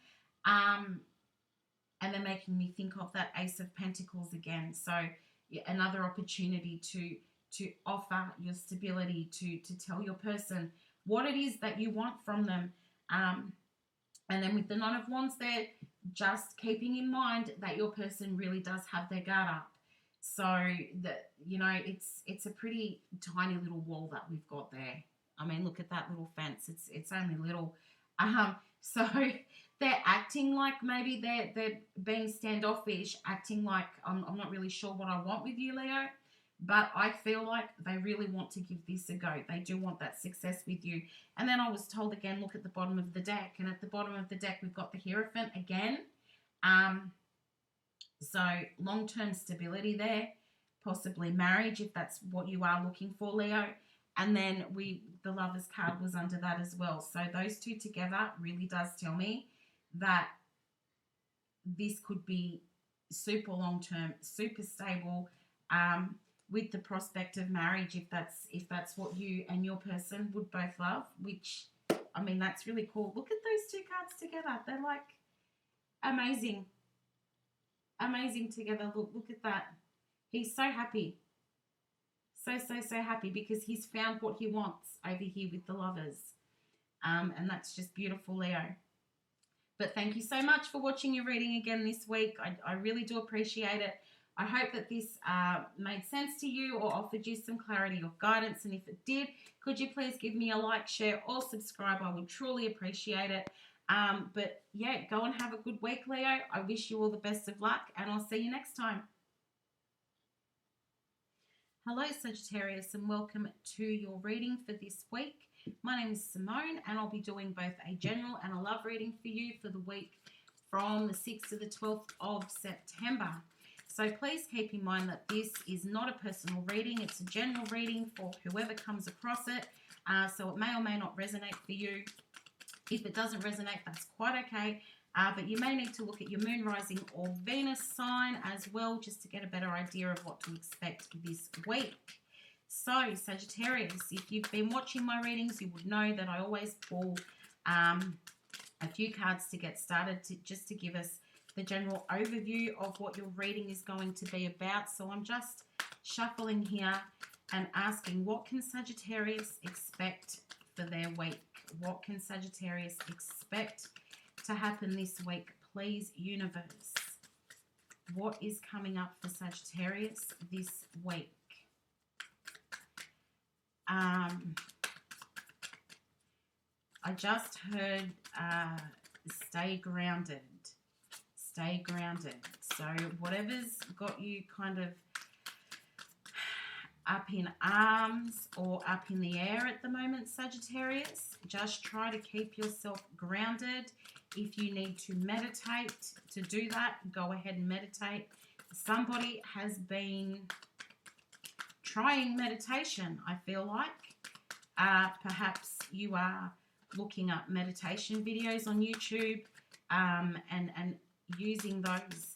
And they're making me think of that Ace of Pentacles again. So another opportunity to offer your stability, to tell your person what it is that you want from them. And then with the Nine of Wands there, just keeping in mind that your person really does have their guard up. So that, you know, it's a pretty tiny little wall that we've got there. I mean, look at that little fence. It's only little. So they're acting like maybe they're being standoffish, acting like I'm not really sure what I want with you, Leo. But I feel like they really want to give this a go. They do want that success with you. And then I was told again, look at the bottom of the deck. And at the bottom of the deck, we've got the Hierophant again. So long-term stability there, possibly marriage if that's what you are looking for, Leo. And then the Lovers card was under that as well. So those two together really does tell me that this could be super long-term, super stable, with the prospect of marriage if that's what you and your person would both love, which, I mean, that's really cool. Look at those two cards together. They're like amazing. Amazing together. Look at that. He's so happy. So happy because he's found what he wants over here with the Lovers. And that's just beautiful, Leo. But thank you so much for watching your reading again this week. I really do appreciate it. I hope that this made sense to you or offered you some clarity or guidance. And if it did, could you please give me a like, share, or subscribe? I would truly appreciate it. But yeah, go and have a good week, Leo. I wish you all the best of luck, and I'll see you next time. Hello, Sagittarius, and welcome to your reading for this week. My name is Simone, and I'll be doing both a general and a love reading for you for the week from the 6th to the 12th of September. So please keep in mind that this is not a personal reading. It's a general reading for whoever comes across it. So it may or may not resonate for you. If it doesn't resonate, that's quite okay. But you may need to look at your moon, rising, or Venus sign as well, just to get a better idea of what to expect this week. So, Sagittarius, if you've been watching my readings, you would know that I always pull a few cards to get started, just to give us the general overview of what your reading is going to be about. So I'm just shuffling here and asking, what can Sagittarius expect for their week? What can Sagittarius expect to happen this week? Please, universe, what is coming up for Sagittarius this week? I just heard stay grounded. Stay grounded. So whatever's got you kind of up in arms or up in the air at the moment, Sagittarius, just try to keep yourself grounded. If you need to meditate to do that, go ahead and meditate. Somebody has been trying meditation, I feel like. Perhaps you are looking up meditation videos on YouTube and using those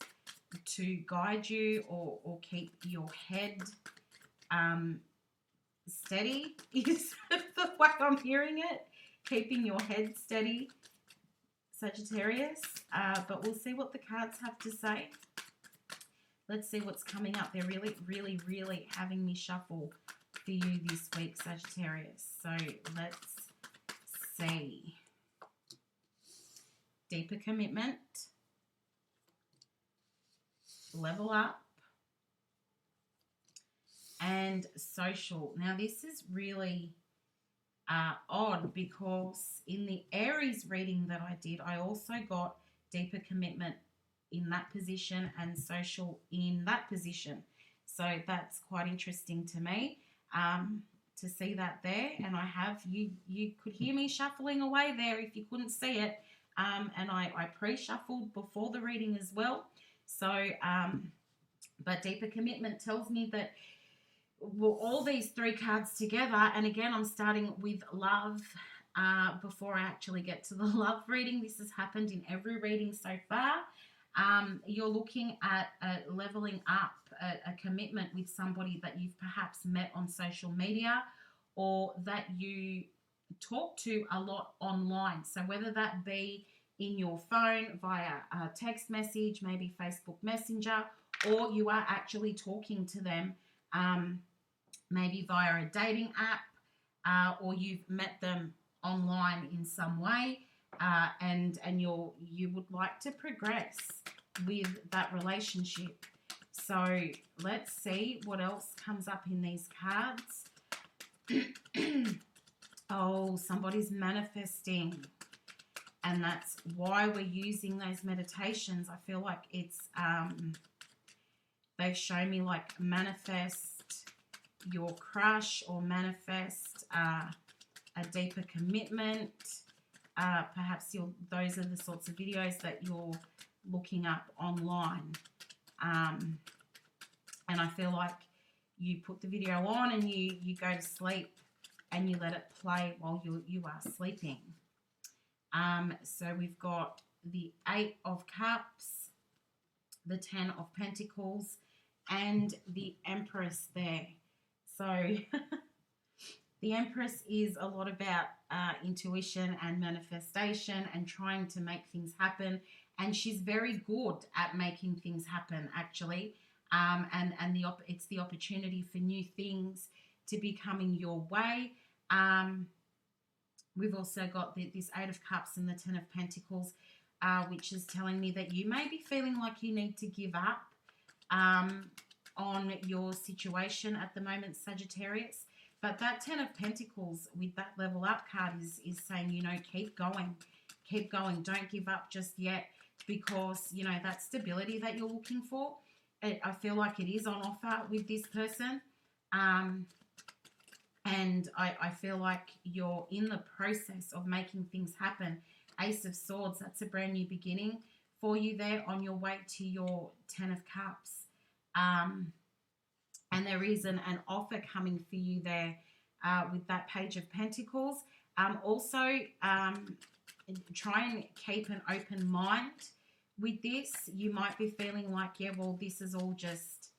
to guide you or keep your head steady is the way I'm hearing it. Keeping your head steady, Sagittarius. But we'll see what the cards have to say. Let's see what's coming up. They're really having me shuffle for you this week, Sagittarius. So let's see. Deeper commitment. Level up. And social. Now, this is really odd because in the Aries reading that I did, I also got deeper commitment in that position and social in that position. So that's quite interesting to me to see that there. And I have, you could hear me shuffling away there if you couldn't see it. And I pre-shuffled before the reading as well. So, but deeper commitment tells me that well, all these three cards together, and again, I'm starting with love before I actually get to the love reading. This has happened in every reading so far. You're looking at leveling up, a commitment with somebody that you've perhaps met on social media or that you talk to a lot online. So whether that be in your phone via a text message, maybe Facebook Messenger, or you are actually talking to them maybe via a dating app, or you've met them online in some way, and you would like to progress with that relationship. So let's see what else comes up in these cards. Oh, somebody's manifesting, and that's why we're using those meditations. I feel like it's they've shown me like manifest your crush or manifest a deeper commitment. Perhaps those are the sorts of videos that you're looking up online. And I feel like you put the video on and you go to sleep and you let it play while you are sleeping. So we've got the 8 of Cups, the 10 of Pentacles, and the Empress there. So the Empress is a lot about intuition and manifestation and trying to make things happen. And she's very good at making things happen, actually. And it's the opportunity for new things to be coming your way. We've also got this 8 of Cups and the 10 of Pentacles, which is telling me that you may be feeling like you need to give up on your situation at the moment, Sagittarius. But that 10 of Pentacles with that level up card is saying, you know, keep going. Keep going. Don't give up just yet, because, you know, that stability that you're looking for, I feel like it is on offer with this person. And I feel like you're in the process of making things happen. Ace of Swords, that's a brand new beginning for you there on your way to your 10 of Cups. And there is an offer coming for you there with that Page of Pentacles. Also, try and keep an open mind with this. You might be feeling like, yeah, well, this is all just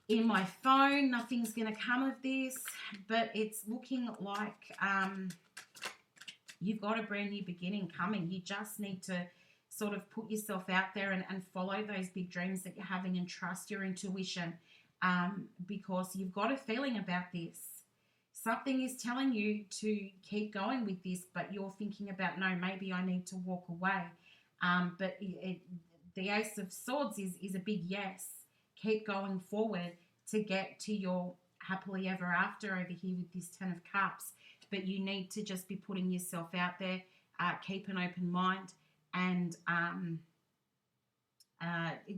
in my phone. Nothing's going to come of this. But it's looking like you've got a brand new beginning coming. You just need to sort of put yourself out there and follow those big dreams that you're having and trust your intuition, because you've got a feeling about this. Something is telling you to keep going with this, but you're thinking about, no, maybe I need to walk away. But the Ace of Swords is a big yes. Keep going forward to get to your happily ever after over here with this 10 of Cups. But you need to just be putting yourself out there, keep an open mind, and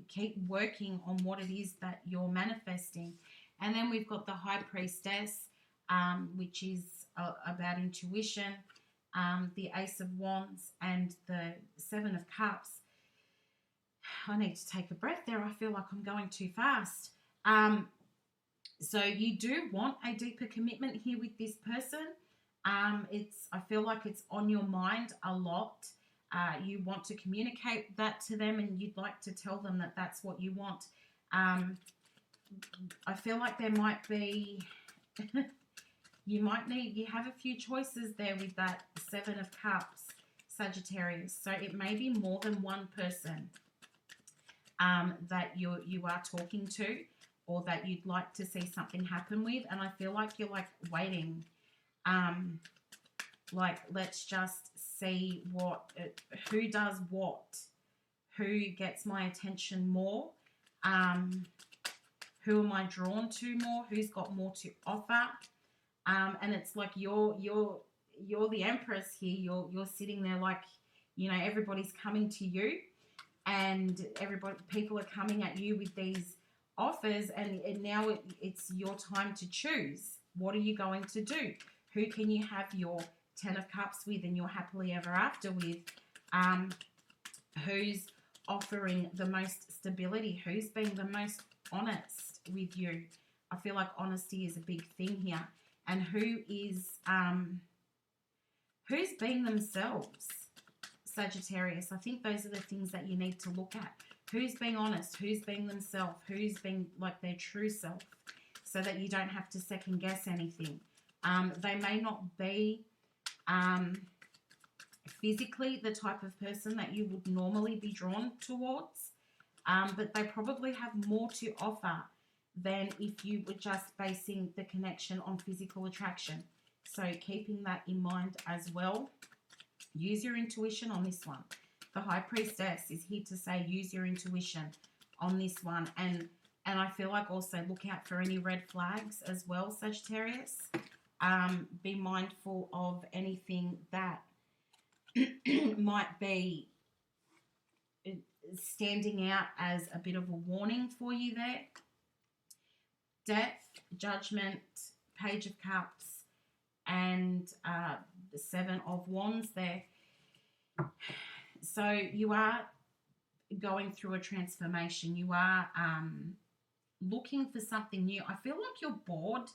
keep working on what it is that you're manifesting. And then we've got the High Priestess, which is about intuition, the Ace of Wands, and the 7 of Cups. I need to take a breath there. I feel like I'm going too fast. So you do want a deeper commitment here with this person. I feel like it's on your mind a lot. You want to communicate that to them, and you'd like to tell them that that's what you want. I feel like there might be, you have a few choices there with that 7 of Cups, Sagittarius. So it may be more than one person that you are talking to, or that you'd like to see something happen with. And I feel like you're like waiting. Like, let's just see who does what, who gets my attention more, who am I drawn to more, who's got more to offer. And it's like you're the Empress here. You're sitting there like, you know, everybody's coming to you, and people are coming at you with these offers, and now it's your time to choose. What are you going to do? Who can you have your 10 of Cups with and your happily ever after with? Who's offering the most stability? Who's being the most honest with you? I feel like honesty is a big thing here. And who's being themselves, Sagittarius. I think those are the things that you need to look at. Who's being honest? Who's being themselves? Who's being like their true self, so that you don't have to second guess anything. They may not be physically the type of person that you would normally be drawn towards, but they probably have more to offer than if you were just basing the connection on physical attraction. So keeping that in mind as well. Use your intuition on this one. The High Priestess is here to say use your intuition on this one. And I feel like also look out for any red flags as well, Sagittarius. Be mindful of anything that might be standing out as a bit of a warning for you there. Death, Judgment, Page of Cups, and the Seven of Wands there. So you are going through a transformation. You are looking for something new. I feel like you're bored,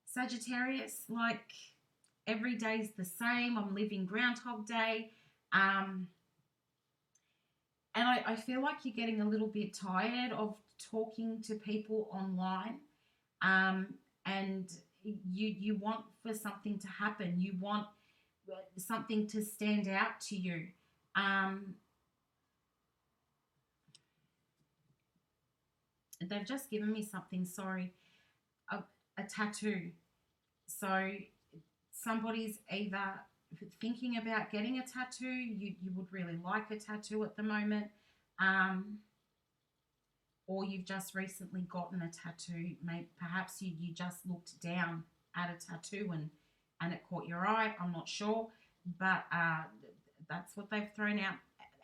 Sagittarius. Like every day's the same. I'm living Groundhog Day. And I feel like you're getting a little bit tired of talking to people online. And you want for something to happen. You want something to stand out to you. They've just given me something, sorry, a tattoo. So somebody's either thinking about getting a tattoo, you would really like a tattoo at the moment, or you've just recently gotten a tattoo. Perhaps you just looked down at a tattoo and it caught your eye. I'm not sure, but that's what they've thrown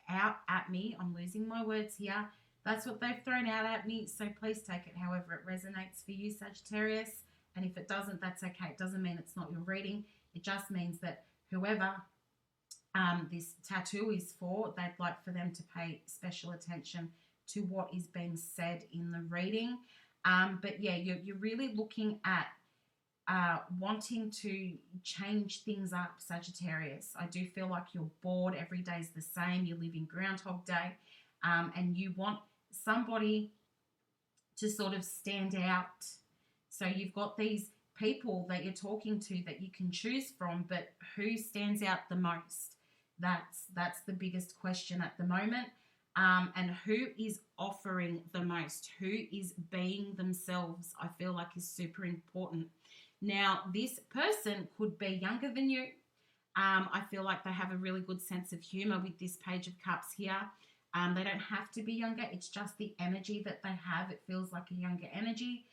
out at me. I'm losing my words here. That's what they've thrown out at me, so please take it however it resonates for you, Sagittarius. And if it doesn't, that's okay. It doesn't mean it's not your reading. It just means that whoever this tattoo is for, they'd like for them to pay special attention to what is being said in the reading. But yeah, you're really looking at wanting to change things up, Sagittarius. I do feel like you're bored. Every day's the same. You're living Groundhog Day, and you want somebody to sort of stand out. So you've got these people that you're talking to that you can choose from, but who stands out the most? That's the biggest question at the moment. And who is offering the most? Who is being themselves, I feel like is super important. Now, this person could be younger than you. I feel like they have a really good sense of humor with this Page of Cups here. They don't have to be younger. It's just the energy that they have. It feels like a younger energy.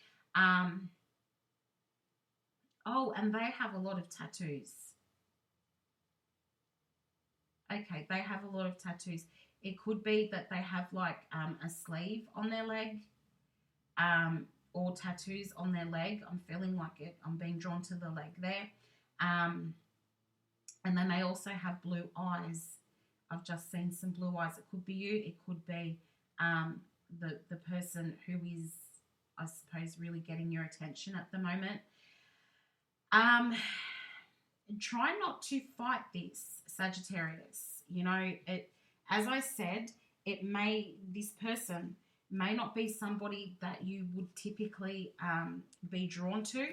Oh, and they have a lot of tattoos. Okay, they have a lot of tattoos. It could be that they have like a sleeve on their leg, or tattoos on their leg. I'm feeling like it. I'm being drawn to the leg there. And then they also have blue eyes. I've just seen some blue eyes. It could be you. It could be the person who is, I suppose, really getting your attention at the moment. Try not to fight this, Sagittarius. You know, as I said, this person may not be somebody that you would typically be drawn to.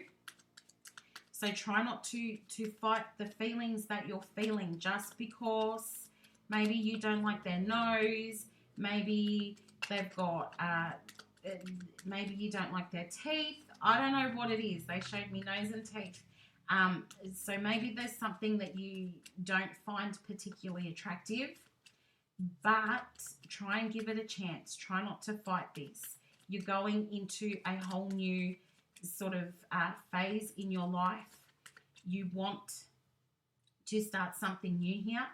So try not to fight the feelings that you're feeling just because maybe you don't like their nose, maybe they've got, maybe you don't like their teeth. I don't know what it is. They showed me nose and teeth. So maybe there's something that you don't find particularly attractive, but try and give it a chance. Try not to fight this. You're going into a whole new sort of phase in your life. You want to start something new here,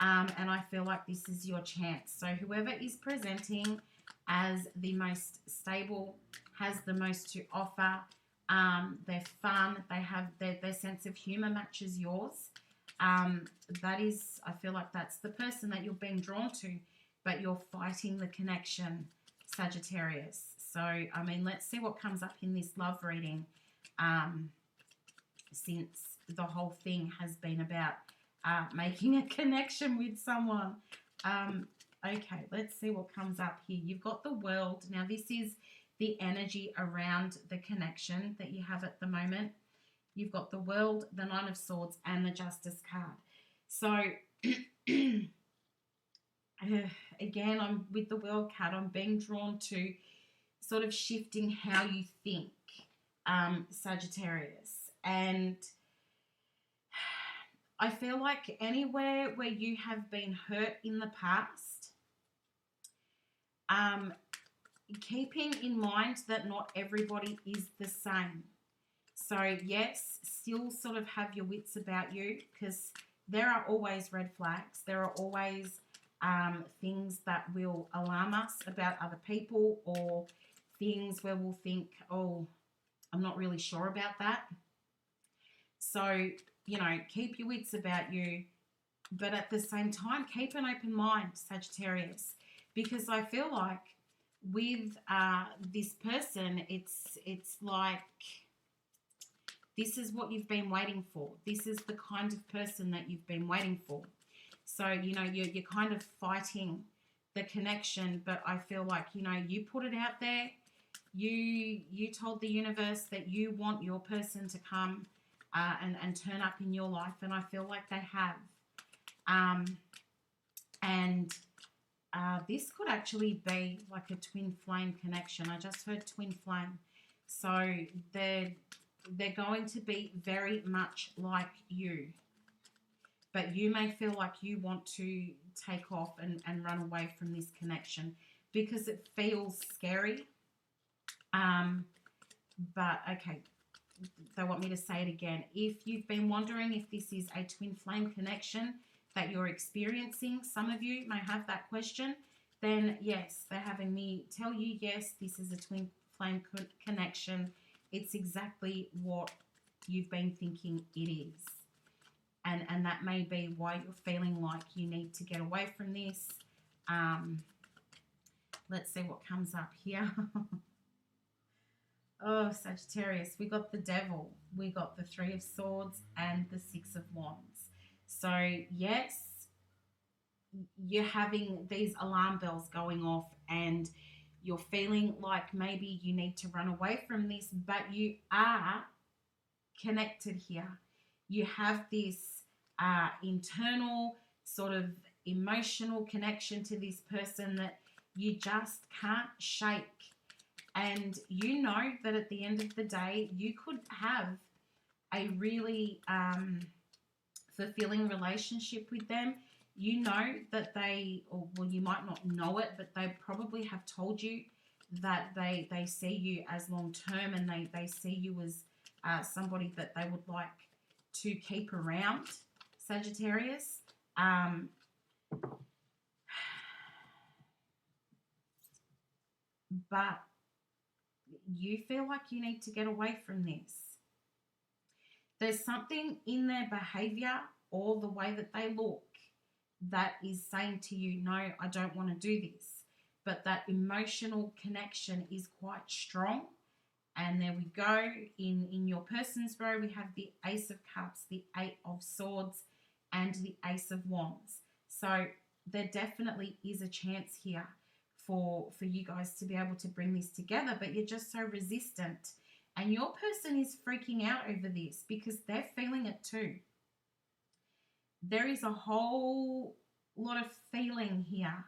and I feel like this is your chance. So whoever is presenting as the most stable, has the most to offer, they're fun, they have their sense of humor matches yours. That is, I feel like that's the person that you're being drawn to, but you're fighting the connection, Sagittarius. So, I mean, let's see what comes up in this love reading, since the whole thing has been about making a connection with someone. Okay, let's see what comes up here. You've got the World. Now, this is the energy around the connection that you have at the moment. You've got the World, the Nine of Swords, and the Justice card. So, again, I'm with the World card. I'm being drawn to sort of shifting how you think, Sagittarius. And I feel like anywhere where you have been hurt in the past, keeping in mind that not everybody is the same. So, yes, still sort of have your wits about you, because there are always red flags. There are always things that will alarm us about other people, or things where we'll think, oh, I'm not really sure about that. So, you know, keep your wits about you, but at the same time, keep an open mind, Sagittarius, because I feel like with this person, it's like this is what you've been waiting for. This is the kind of person that you've been waiting for. So, you know, you're kind of fighting the connection, but I feel like, you know, you put it out there. You told the universe that you want your person to come and turn up in your life, and I feel like they have. This could actually be like a twin flame connection. I just heard twin flame. So they're going to be very much like you. But you may feel like you want to take off and run away from this connection because it feels scary. But okay, they want me to say it again. If you've been wondering if this is a twin flame connection that you're experiencing, some of you may have that question, then yes, they're having me tell you, yes, this is a twin flame connection. It's exactly what you've been thinking it is. And that may be why you're feeling like you need to get away from this. Let's see what comes up here. Oh, Sagittarius, we got the Devil, we got the Three of Swords, and the Six of Wands. So, yes, you're having these alarm bells going off and you're feeling like maybe you need to run away from this, but you are connected here. You have this internal sort of emotional connection to this person that you just can't shake. And you know that at the end of the day, you could have a really fulfilling relationship with them. You know that they, or well, you might not know it, but they probably have told you that they see you as long-term, and they see you as somebody that they would like to keep around, Sagittarius. But you feel like you need to get away from this. There's something in their behavior or the way that they look that is saying to you, no, I don't want to do this. But that emotional connection is quite strong. And there we go. In your person's row, we have the Ace of Cups, the Eight of Swords, and the Ace of Wands. So there definitely is a chance here for you guys to be able to bring this together, but you're just so resistant. And your person is freaking out over this because they're feeling it too. There is a whole lot of feeling here.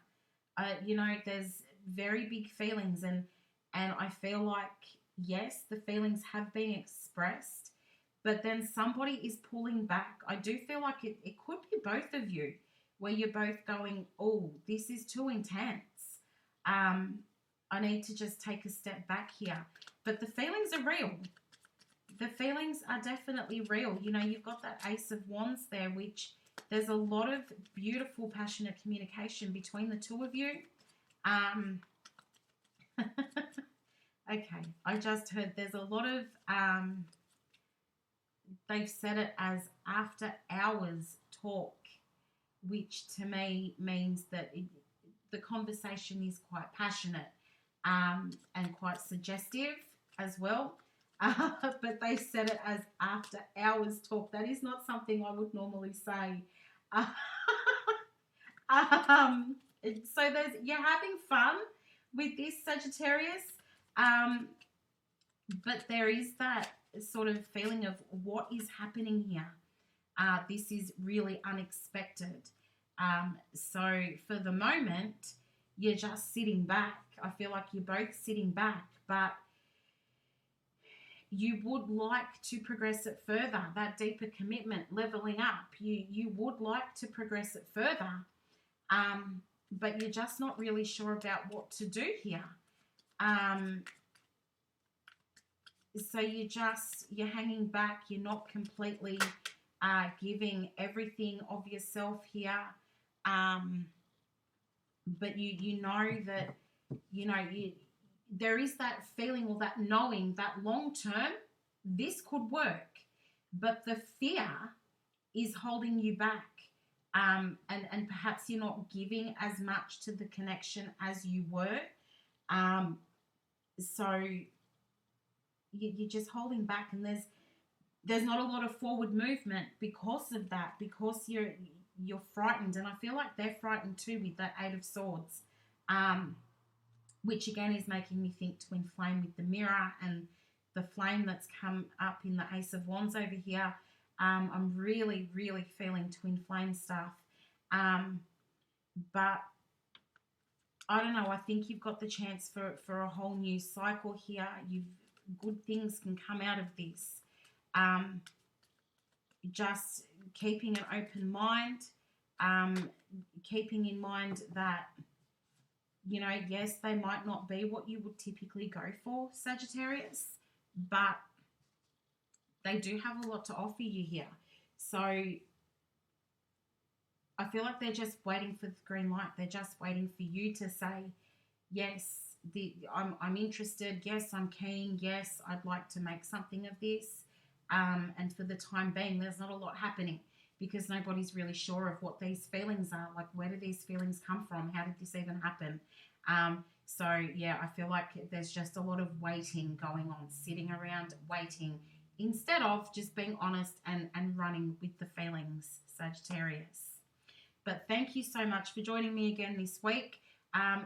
You know, there's very big feelings, and I feel like, yes, the feelings have been expressed, but then somebody is pulling back. I do feel like it could be both of you, where you're both going, oh, this is too intense. I need to just take a step back here. But the feelings are real. The feelings are definitely real. You know, you've got that Ace of Wands there, which there's a lot of beautiful, passionate communication between the two of you. Okay, I just heard there's a lot of, they've said it as after hours talk, which to me means that the conversation is quite passionate. and quite suggestive as well. But they said it as after hours talk. That is not something I would normally say. Um, so you're having fun with this, Sagittarius, but there is that sort of feeling of what is happening here. This is really unexpected. So for the moment, you're just sitting back. I feel like you're both sitting back, but you would like to progress it further. That deeper commitment, leveling up. You would like to progress it further, but you're just not really sure about what to do here. So you're hanging back. You're not completely giving everything of yourself here. But you know that, there is that feeling or that knowing that long term, this could work. But the fear is holding you back. And perhaps you're not giving as much to the connection as you were. So you're just holding back, and there's not a lot of forward movement because of that, because you're frightened. And I feel like they're frightened too with that Eight of Swords, which again is making me think twin flame with the mirror and the flame that's come up in the Ace of Wands over here. I'm really, really feeling twin flame stuff. But I don't know. I think you've got the chance for a whole new cycle here. Good things can come out of this. Just keeping an open mind, keeping in mind that, yes, they might not be what you would typically go for, Sagittarius, but they do have a lot to offer you here. So I feel like they're just waiting for the green light. They're just waiting for you to say, yes, I'm interested. Yes, I'm keen. Yes, I'd like to make something of this. And for the time being, there's not a lot happening because nobody's really sure of what these feelings are. Like, where do these feelings come from? How did this even happen? So, yeah, I feel like there's just a lot of waiting going on, sitting around waiting, instead of just being honest and running with the feelings, Sagittarius. But thank you so much for joining me again this week.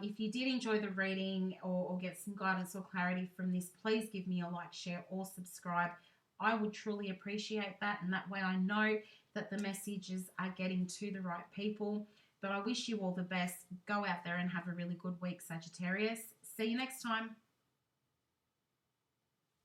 If you did enjoy the reading or get some guidance or clarity from this, please give me a like, share, or subscribe. I would truly appreciate that, and that way I know that the messages are getting to the right people. But I wish you all the best. Go out there and have a really good week, Sagittarius. See you next time.